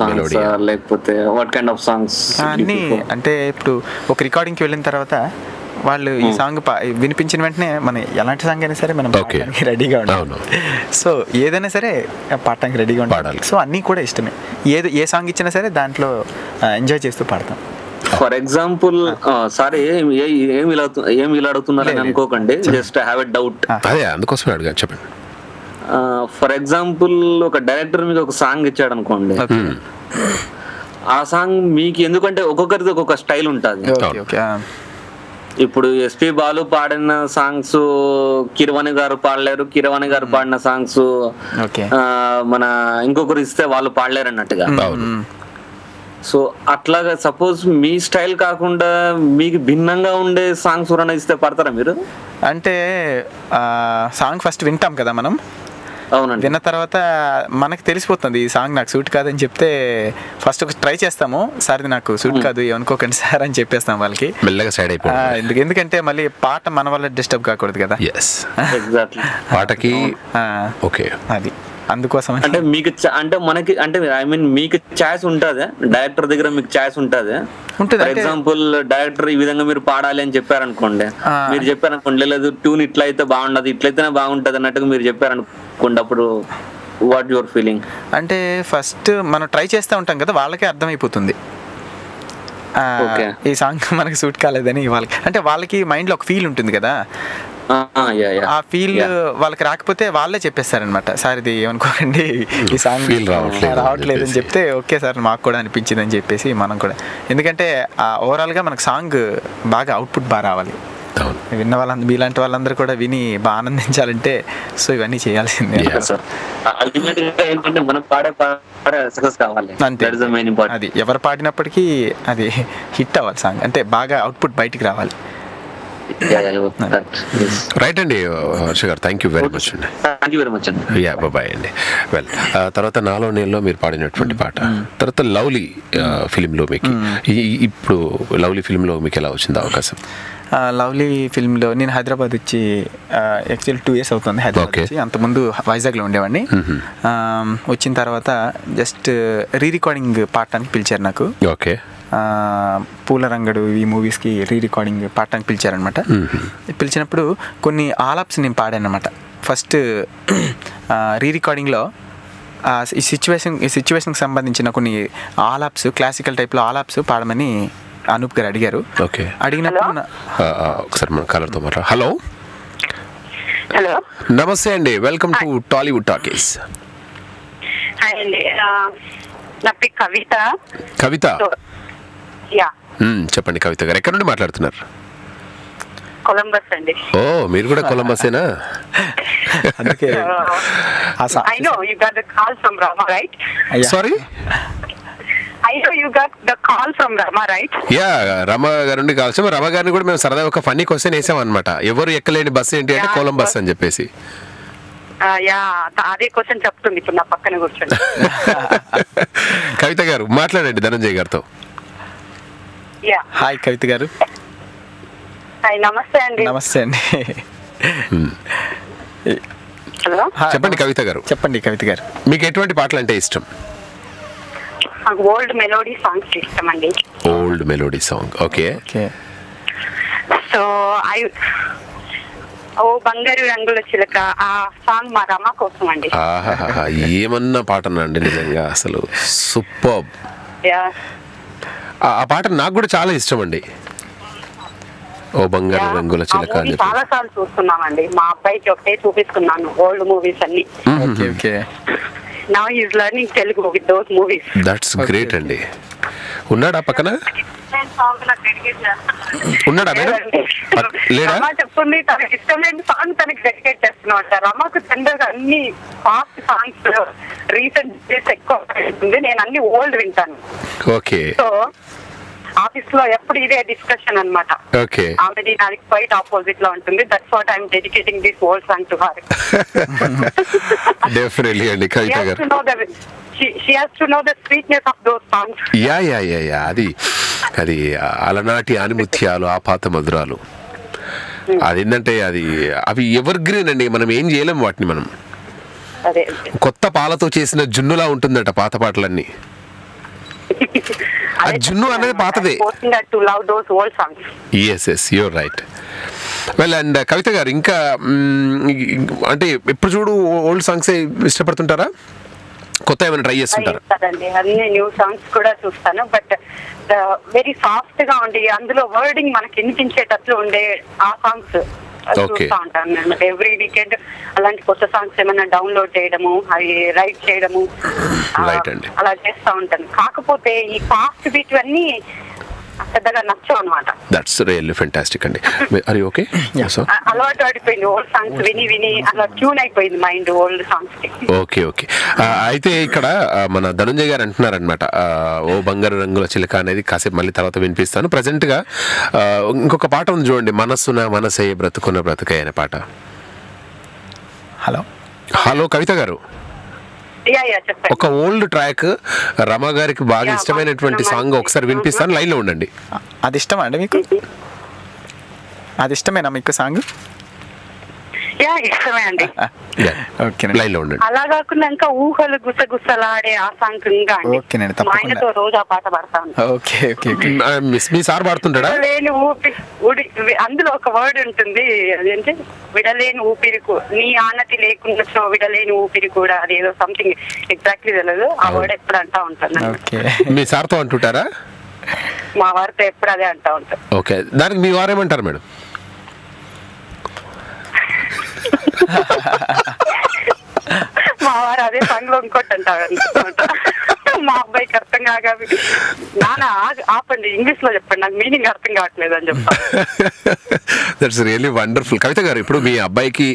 సాంగ్స్, లేకపోతే వాట్ కైండ్ ఆఫ్ సాంగ్స్? అన్ని అంటే ఇప్పుడు ఒక రికార్డింగ్కి వెళ్ళిన తర్వాత వాళ్ళు ఈ సాంగ్ వినిపించిన వెంటనే మనం ఎలాంటి సాంగ్ అయినా సరే మనం పాడడానికి రెడీగా ఉండాలి. సో ఏదైనా సరే పాడటానికి రెడీగా ఉండాలి. సో అన్నీ కూడా ఇష్టమే, ఏ సాంగ్ ఇచ్చినా సరే దాంట్లో ఎంజాయ్ చేస్తూ పాడతాం. ఫర్ ఎగ్జాంపుల్, సారీ ఏమి ఇలా అడుగుతున్నారని అనుకోకండి, జస్ట్ హ్యావ్ ఎ డౌట్, అందుకోసమే అడిగా, చెప్పండి. ఫర్ ఎగ్జాంపుల్, ఒక డైరెక్టర్ మీకు ఒక సాంగ్ ఇచ్చాడు అనుకోండి, ఆ సాంగ్ మీకు ఎందుకంటే ఒక్కొక్కరిది ఒక్కొక్క స్టైల్ ఉంటుంది. ఇప్పుడు ఎస్పి బాలు పాడిన సాంగ్స్ కిరవాణి గారు పాడలేరు, కిరవాణి గారు పాడిన సాంగ్స్ మన ఇంకొకరు ఇస్తే వాళ్ళు పాడలేరు అన్నట్టుగా. సో అట్లాగా సపోజ్ మీ స్టైల్ కాకుండా మీకు భిన్నంగా ఉండే సాంగ్స్ ఎవరైనా ఇస్తే పాడతారా మీరు? అంటే సాంగ్ ఫస్ట్ వింటాం కదా మనం. అవునండి, విన్న తర్వాత మనకు తెలిసిపోతుంది ఈ సాంగ్ నాకు సూట్ కాదని చెప్తే ఫస్ట్ ఒక ట్రై చేస్తాము. సార్ ఇది నాకు సూట్ కాదు ఏమనుకోకండి సార్ అని చెప్పేస్తాం వాళ్ళకి. మెల్లగా సైడ్ అయిపోయి, ఎందుకంటే మళ్ళీ పాట మన వల్ల డిస్టర్బ్ కాకూడదు కదా. పాటకి ఓకే, అది అందుకోసం అంటే మీకు అంటే మనకి అంటే ఐ మీన్ మీకు ఛాయిస్ ఉంటుంది డైరెక్టర్ దగ్గర మీకు ఛాయిస్ ఉంటుంది. ఫర్ ఎగ్జాంపుల్ డైరెక్టర్ ఈ విధంగా మీరు పాడాలి అని చెప్పారనుకోండి, మీరు చెప్పారనుకోండి లేదు ట్యూన్ ఇట్లా అయితే బాగుండదు ఇట్లయితేనే బాగుంటది అన్నట్టుగా మీరు చెప్పారనుకోండి, అప్పుడు వాట్ యువర్ ఫీలింగ్? అంటే ఫస్ట్ మనం ట్రై చేస్తూ ఉంటాం కదా, వాళ్ళకే అర్థమైపోతుంది ఈ సాంగ్ మనకి సూట్ కాలేదని. వాళ్ళకి అంటే వాళ్ళకి మైండ్లో ఒక ఫీల్ ఉంటుంది కదా, ఆ ఫీల్ వాళ్ళకి రాకపోతే వాళ్ళే చెప్పేస్తారనమాట, సార్ ఇది ఏమనుకోకండి ఈ సాంగ్ రావట్లేదు అని చెప్తే ఓకే సార్ మాకు కూడా అనిపించింది అని చెప్పేసి మనం కూడా, ఎందుకంటే ఓవరాల్గా మనకు సాంగ్ బాగా అవుట్పుట్ బాగా రావాలి, విన్న వాళ్ళందరూ మీలాంటి వాళ్ళందరూ కూడా విని బాగా ఆనందించాలంటే సో ఇవన్నీ చేయాల్సిందే. అది ఎవరు పాడినప్పటికీ అది హిట్ అవ్వాలి సాంగ్, అంటే బాగా అవుట్పుట్ బయటికి రావాలి. రైట్ అండి హర్ష గారు, థ్యాంక్ యూ వెరీ మచ్ అండి. యా బాయ్ అండి. వెల్ తర్వాత నాలో నేలలో మీరు పాడినటువంటి పాట, తర్వాత లవ్లీ ఫిలింలో మీకు ఇప్పుడు లవ్లీ ఫిలింలో మీకు ఎలా వచ్చింది అవకాశం? లవ్లీ ఫిల్మ్లో నేను హైదరాబాద్ వచ్చి యాక్చువల్లీ 2 years అవుతుంది హైదరాబాద్ వచ్చి, అంతకుముందు వైజాగ్లో ఉండేవాడిని. వచ్చిన తర్వాత జస్ట్ రీ రికార్డింగ్ పాడటానికి పిలిచారు నాకు. ఓకే. పూలరంగడు ఈ మూవీస్కి రీ రికార్డింగ్ పాడటానికి పిలిచారనమాట. పిలిచినప్పుడు కొన్ని ఆలాప్స్ నేను పాడాను అనమాట. ఫస్ట్ రీ రికార్డింగ్లో ఈ సిచ్యువేషన్కి సంబంధించిన కొన్ని ఆలాప్స్, క్లాసికల్ టైప్లో ఆలాప్స్ పాడమని అనూప్ గారు అడిగారు. ఓకే. అడిగినప్పుడు ఒకసారి మన కాలర్తో మాట్లాడు. హలో హలో నమస్తే అండి, welcome to Tollywood talkies. Hi అండి, నా పేరు కవిత. కవిత, యా చెప్పండి కవిత గారు, ఎక్కడ నుండి మాట్లాడుతున్నారు? కొలంబస్ అండి. ఓ మీరు కూడా కొలంబసేనా? అందుకే I know you got the call from Rama, right? Sorry? I know you got the call from Rama, right? Yeah Rama గారి నుండి కాల్సాం. రమ గారిని కూడా మేము సరదా ఒక ఫన్నీ క్వశ్చన్ వేసాం అనమాట, ఎవరు ఎక్కలేని బస్సు ఏంటి అంటే కొలంబస్ అని చెప్పేసి. యా అదే క్వశ్చన్ చెప్తుంది ఇప్పుడు నా పక్కన కూర్చొని. కవిత గారు మాట్లాడండి ధనంజయ్ గారితో. యా హాయ్ కవిత గారు. హాయ్ నమస్తే అండి. నమస్తే అండి. హలో చెప్పండి కవిత గారు. చెప్పండి కవిత గారు, మీకు ఎటువంటి పాటలు అంటే ఇష్టం? నాకు ఓల్డ్ మెలోడీ సాంగ్స్ ఇష్టం అండి. Old melody song, okay. So ఓ బంగారు రంగుల చిలక ఆ సాంగ్ మా రమ కోసం అండి. ఏమన్నా పాటనా అండి, నిజంగా అసలు సూపర్. ఆ పాట నాకు కూడా చాలా ఇష్టం అండి, ఓ బంగారు రంగుల చిలక అని చెప్పి. చాలా సార్లు చూస్తున్నామండి, మా అబ్బాయికి ఒకటే చూపిస్తున్నాను ఓల్డ్ మూవీస్ అన్ని. Now he is learning Telugu with those movies. That's great అండి. ఉన్నాడా పక్కన? ఉన్నాడా మేడం? లేడా? రమ చెప్తుంది తనకి ఇష్టం లేని సాంగ్ తనకి డెడికేట్ చేస్తున్నాడు. రమకు జనరల్గా అన్ని ఫాస్ట్ సాంగ్స్ రీసెంట్ డేస్ ఎక్కువ ఉంటుంది, నేను అన్ని ఓల్డ్ వింటాను. ఓకే. సో ఆఫీస్ లో ఎప్పుడు ఇదే డిస్కషన్ అన్నమాట. ఓకే. ఆమెది నాది క్వైట్ ఆపోజిట్ లో ఉంటుంది. That's what I'm dedicating this old song to her. Definitely అండి కవిత గారు. She has to know the sweetness of those songs. Yeah అది అలనాటి ఆనిముత్యాలు ఆపాత మధురాలు. అదేంటంటే అవి ఎవర్ గ్రీన్ అండి, మనం ఏం చేయలేము వాటిని. మనం కొత్త పాలతో చేసిన జున్నులా ఉంటుందట పాత పాటలన్నీ. ఆ జున్ను అనేది పాతదే. Yes you're right. Well and Kavitha garu, ఇంకా అంటే ఎప్పుడు చూడు ఓల్డ్ సాంగ్స్ ఇష్టపడుతుంటారా, కొత్త ఏమైనా ట్రై చేస్తుంటారా? అన్ని న్యూ సాంగ్స్ కూడా చూస్తాను, బట్ వెరీ సాఫ్ట్ గా ఉండి అందులో వర్డింగ్ మనకి వినిపించేటట్లు ఉండే ఆ సాంగ్స్ చూస్తూ ఉంటాను నేను. ఎవ్రీ వీకెండ్ అలాంటి కొత్త సాంగ్స్ ఏమైనా డౌన్లోడ్ చేయడము, అవి రైట్ చేయడము అలా చేస్తూ ఉంటాను. కాకపోతే ఈ ఫాస్ట్ బీట్ అన్ని పెద్దగా నచ్చవు అనమాట. దట్స్ రియల్లీ ఫెంటాస్టిక్ అండి. అరే ఓకే, అలవాటు పడిపోయింది ఓల్డ్ సాంగ్స్ విని అలా ట్యూన్ అయిపోయింది మైండ్ ఓల్డ్ సాంగ్స్ కి. ఓకే. అయితే ఇక్కడ మన ధనంజయ్ గారు అంటున్నారనమాట, ఓ బంగారు రంగుల చిలక అనేది కాసేపు మళ్ళీ తర్వాత వినిపిస్తాను. ప్రెసెంట్ గా ఇంకొక పాట ఉంది చూడండి, మనస్సున మనసే బ్రతుకున్న బ్రతుకే అనే పాట. హలో కవిత గారు, ఒక ఓల్డ్ ట్రాక్ రమ గారికి బాగా ఇష్టమైనటువంటి సాంగ్ ఒకసారి వినిపిస్తాను, లైన్ లో ఉండండి. అది ఇష్టమా అండి మీకు? అది ఇష్టమేనా మీకు సాంగ్? ఇష్టమే అండి. లైన్ లో ఉండండి. అలా కాకుండా ఇంకా ఊహలు గుసగుసలాడే ఆ సాంగ్ ఇంకా అండి. మా ఆయనతో రోజు ఆ పాట పాడతాను. మీ సార్ పాడుతుంటాడా? విడలేని ఊపిరి, అందులో ఒక వర్డ్ ఉంటుంది, అదేంటి విడలేని ఊపిరి, నీ ఆనతి లేకుండా విడలేని ఊపిరి కూడా, అదేదో సంథింగ్ ఎగ్జాక్ట్లీ తెలియదు. ఆ వర్డ్ ఎప్పుడు అంటా ఉంటాను. మీ సార్తో అంటుంటారా? మా వారితో ఎప్పుడు అదే అంటా ఉంటారు. ఓకే, దానికి మీ వారేమంటారు మేడం? మా వారు అదే పనిలో ఇంకోటి అంటారు. మా అబ్బాయికి అర్థం కాక నాన్న ఆపండి, ఇంగ్లీష్ లో చెప్పండి, నాకు మీనింగ్ అర్థం కావట్లేదు అని చెప్తాను. That's really wonderful. కవిత గారు, ఇప్పుడు మీ అబ్బాయికి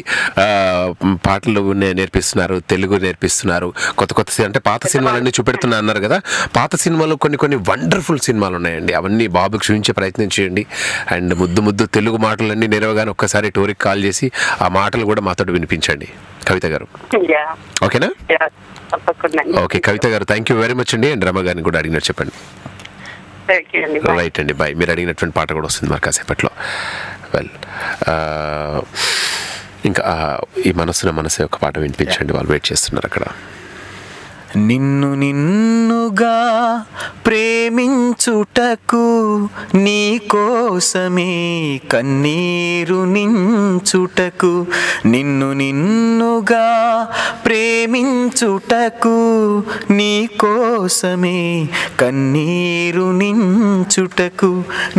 పాటలు నేర్పిస్తున్నారు, తెలుగు నేర్పిస్తున్నారు, కొత్త కొత్త అంటే పాత సినిమాలన్నీ చూపెడుతున్నా అన్నారు కదా. పాత సినిమాలు కొన్ని వండర్ఫుల్ సినిమాలు ఉన్నాయండి, అవన్నీ బాబుకి చూపించే ప్రయత్నం చేయండి. అండ్ ముద్దు తెలుగు మాటలన్నీ నేర్వగానే ఒక్కసారి టోరీకి కాల్ చేసి ఆ మాటలు కూడా మాతో వినిపించండి కవిత గారు. ఓకేనా? ఓకే కవిత గారు, థ్యాంక్ యూ వెరీ మచ్ అండి. అండ్ రమ గారిని కూడా అడిగినట్టు చెప్పండి. రైట్ అండి, బాయ్. మీరు అడిగినటువంటి పాట కూడా వస్తుంది మరి కాసేపట్లో. వెల్, ఇంకా ఈ మనసే ఒక పాట వినిపించండి, వాళ్ళు వెయిట్ చేస్తున్నారు అక్కడ. నిన్ను నిన్నుగా ప్రేమించుటకు నీ కోసమే కన్నీరు నించుటకు, నిన్ను నిన్నుగా ప్రేమించుటకు నీ కోసమే కన్నీరు నించుటకు,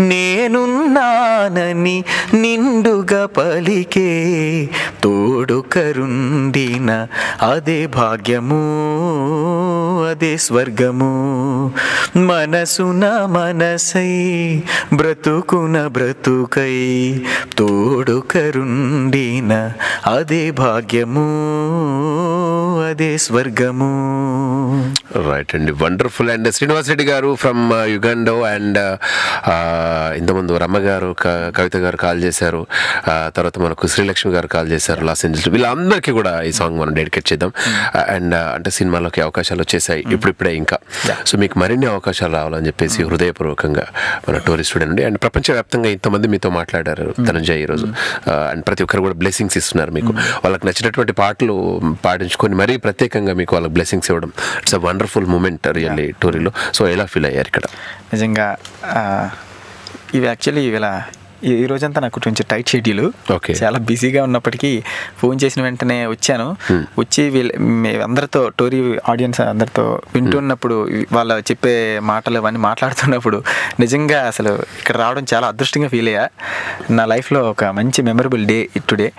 నేనున్నానని నిండుగా పలికే తోడు కరుండిన అదే భాగ్యము, అదే స్వర్గము, మనసున మనసై బ్రతుకున బ్రతుకై తోడు కరుండిన అదే భాగ్యము, అదే స్వర్గము. రైట్ అండి, వండర్ఫుల్. అండ్ శ్రీనివాస్ రెడ్డి గారు ఫ్రమ్ యుగండో, అండ్ ఇంతకుముందు రమ్మ గారు, కవిత గారు కాల్ చేశారు, తర్వాత మనకు శ్రీలక్ష్మి గారు కాల్ చేశారు లాస్ ఏంజల్స్. వీళ్ళందరికీ కూడా ఈ సాంగ్ మనం డెడికేట్ చేద్దాం. అండ్ అంటే సినిమాలోకి అవకాశాలు వచ్చేసాయి ఇప్పుడిప్పుడే ఇంకా. సో మీకు మరిన్ని అవకాశాలు రావాలని చెప్పేసి హృదయపూర్వకంగా మన టోరీ స్టూడెంట్ నుండి, అండ్ ప్రపంచవ్యాప్తంగా ఇంతమంది మీతో మాట్లాడారు ధనంజయ్ ఈరోజు. అండ్ ప్రతి ఒక్కరు కూడా బ్లెస్సింగ్స్ ఇస్తున్నారు మీకు, వాళ్ళకి నచ్చినటువంటి పాటలు పాటించుకొని మరీ ప్రత్యేకంగా మీకు వాళ్ళకి బ్లెస్సింగ్స్ ఇవ్వడం. It's a wonderful moment really టోరీలో. సో ఎలా ఫీల్ అయ్యారు ఇక్కడ? నిజంగా ఇవి యాక్చువల్లీ ఇవాళ ఈ రోజంతా నాకు కొంచెం టైట్ షెడ్యూల్, చాలా బిజీగా ఉన్నప్పటికీ ఫోన్ చేసిన వెంటనే వచ్చాను. వచ్చి అందరితో టోరీ ఆడియన్స్ అందరితో వింటున్నప్పుడు వాళ్ళ చెప్పే మాటలు అవన్నీ మాట్లాడుతున్నప్పుడు నిజంగా అసలు ఇక్కడ రావడం చాలా అదృష్టంగా ఫీల్ అయ్యా. నా లైఫ్లో ఒక మంచి memorable day today.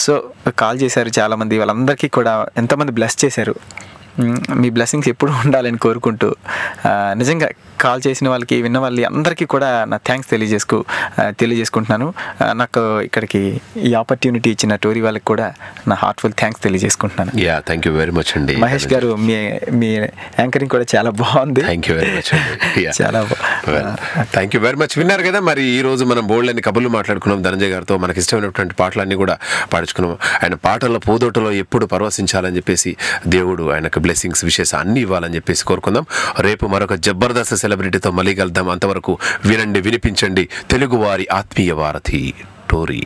So call చేశారు చాలామంది, వాళ్ళందరికీ కూడా ఎంతోమంది బ్లెస్ చేశారు. మీ బ్లెస్సింగ్స్ ఎప్పుడు ఉండాలని కోరుకుంటూ నిజంగా కాల్ చేసిన వాళ్ళకి, విన్న వాళ్ళకి అందరికీ కూడా నా థ్యాంక్స్ తెలియజేసుకుంటున్నాను. నాకు ఇక్కడికి ఈ ఆపర్చునిటీ ఇచ్చిన టోరీ వాళ్ళకి కూడా నా హార్ట్ఫుల్ థ్యాంక్స్ తెలియజేసుకుంటున్నాను. థ్యాంక్ యూ వెరీ మచ్ అండి. మహేష్ గారు, మీ యాంకరింగ్ కూడా చాలా బాగుంది. థ్యాంక్ యూ వెరీ మచ్ అండి. చాలా థ్యాంక్ యూ వెరీ మచ్. విన్నారు కదా, మరి ఈ రోజు మనం బోల్డ్ అని కబుర్లు మాట్లాడుకున్నాం ధనంజయ్ గారితో. మనకి ఇష్టమైనటువంటి పాటలన్నీ కూడా పాడించుకున్నాం. ఆయన పాటల్లో పూదోటలో ఎప్పుడు పరవశించాలని చెప్పేసి దేవుడు ఆయనకు బ్లెస్సింగ్స్ విషెస్ అన్నీ ఇవ్వాలని చెప్పేసి కోరుకుందాం. రేపు మరొక జబర్దస్త్ సెలబ్రిటీతో మళ్ళీ కలుద్దాం. అంతవరకు వినండి, వినిపించండి తెలుగువారి ఆత్మీయ వారధి టోరీ.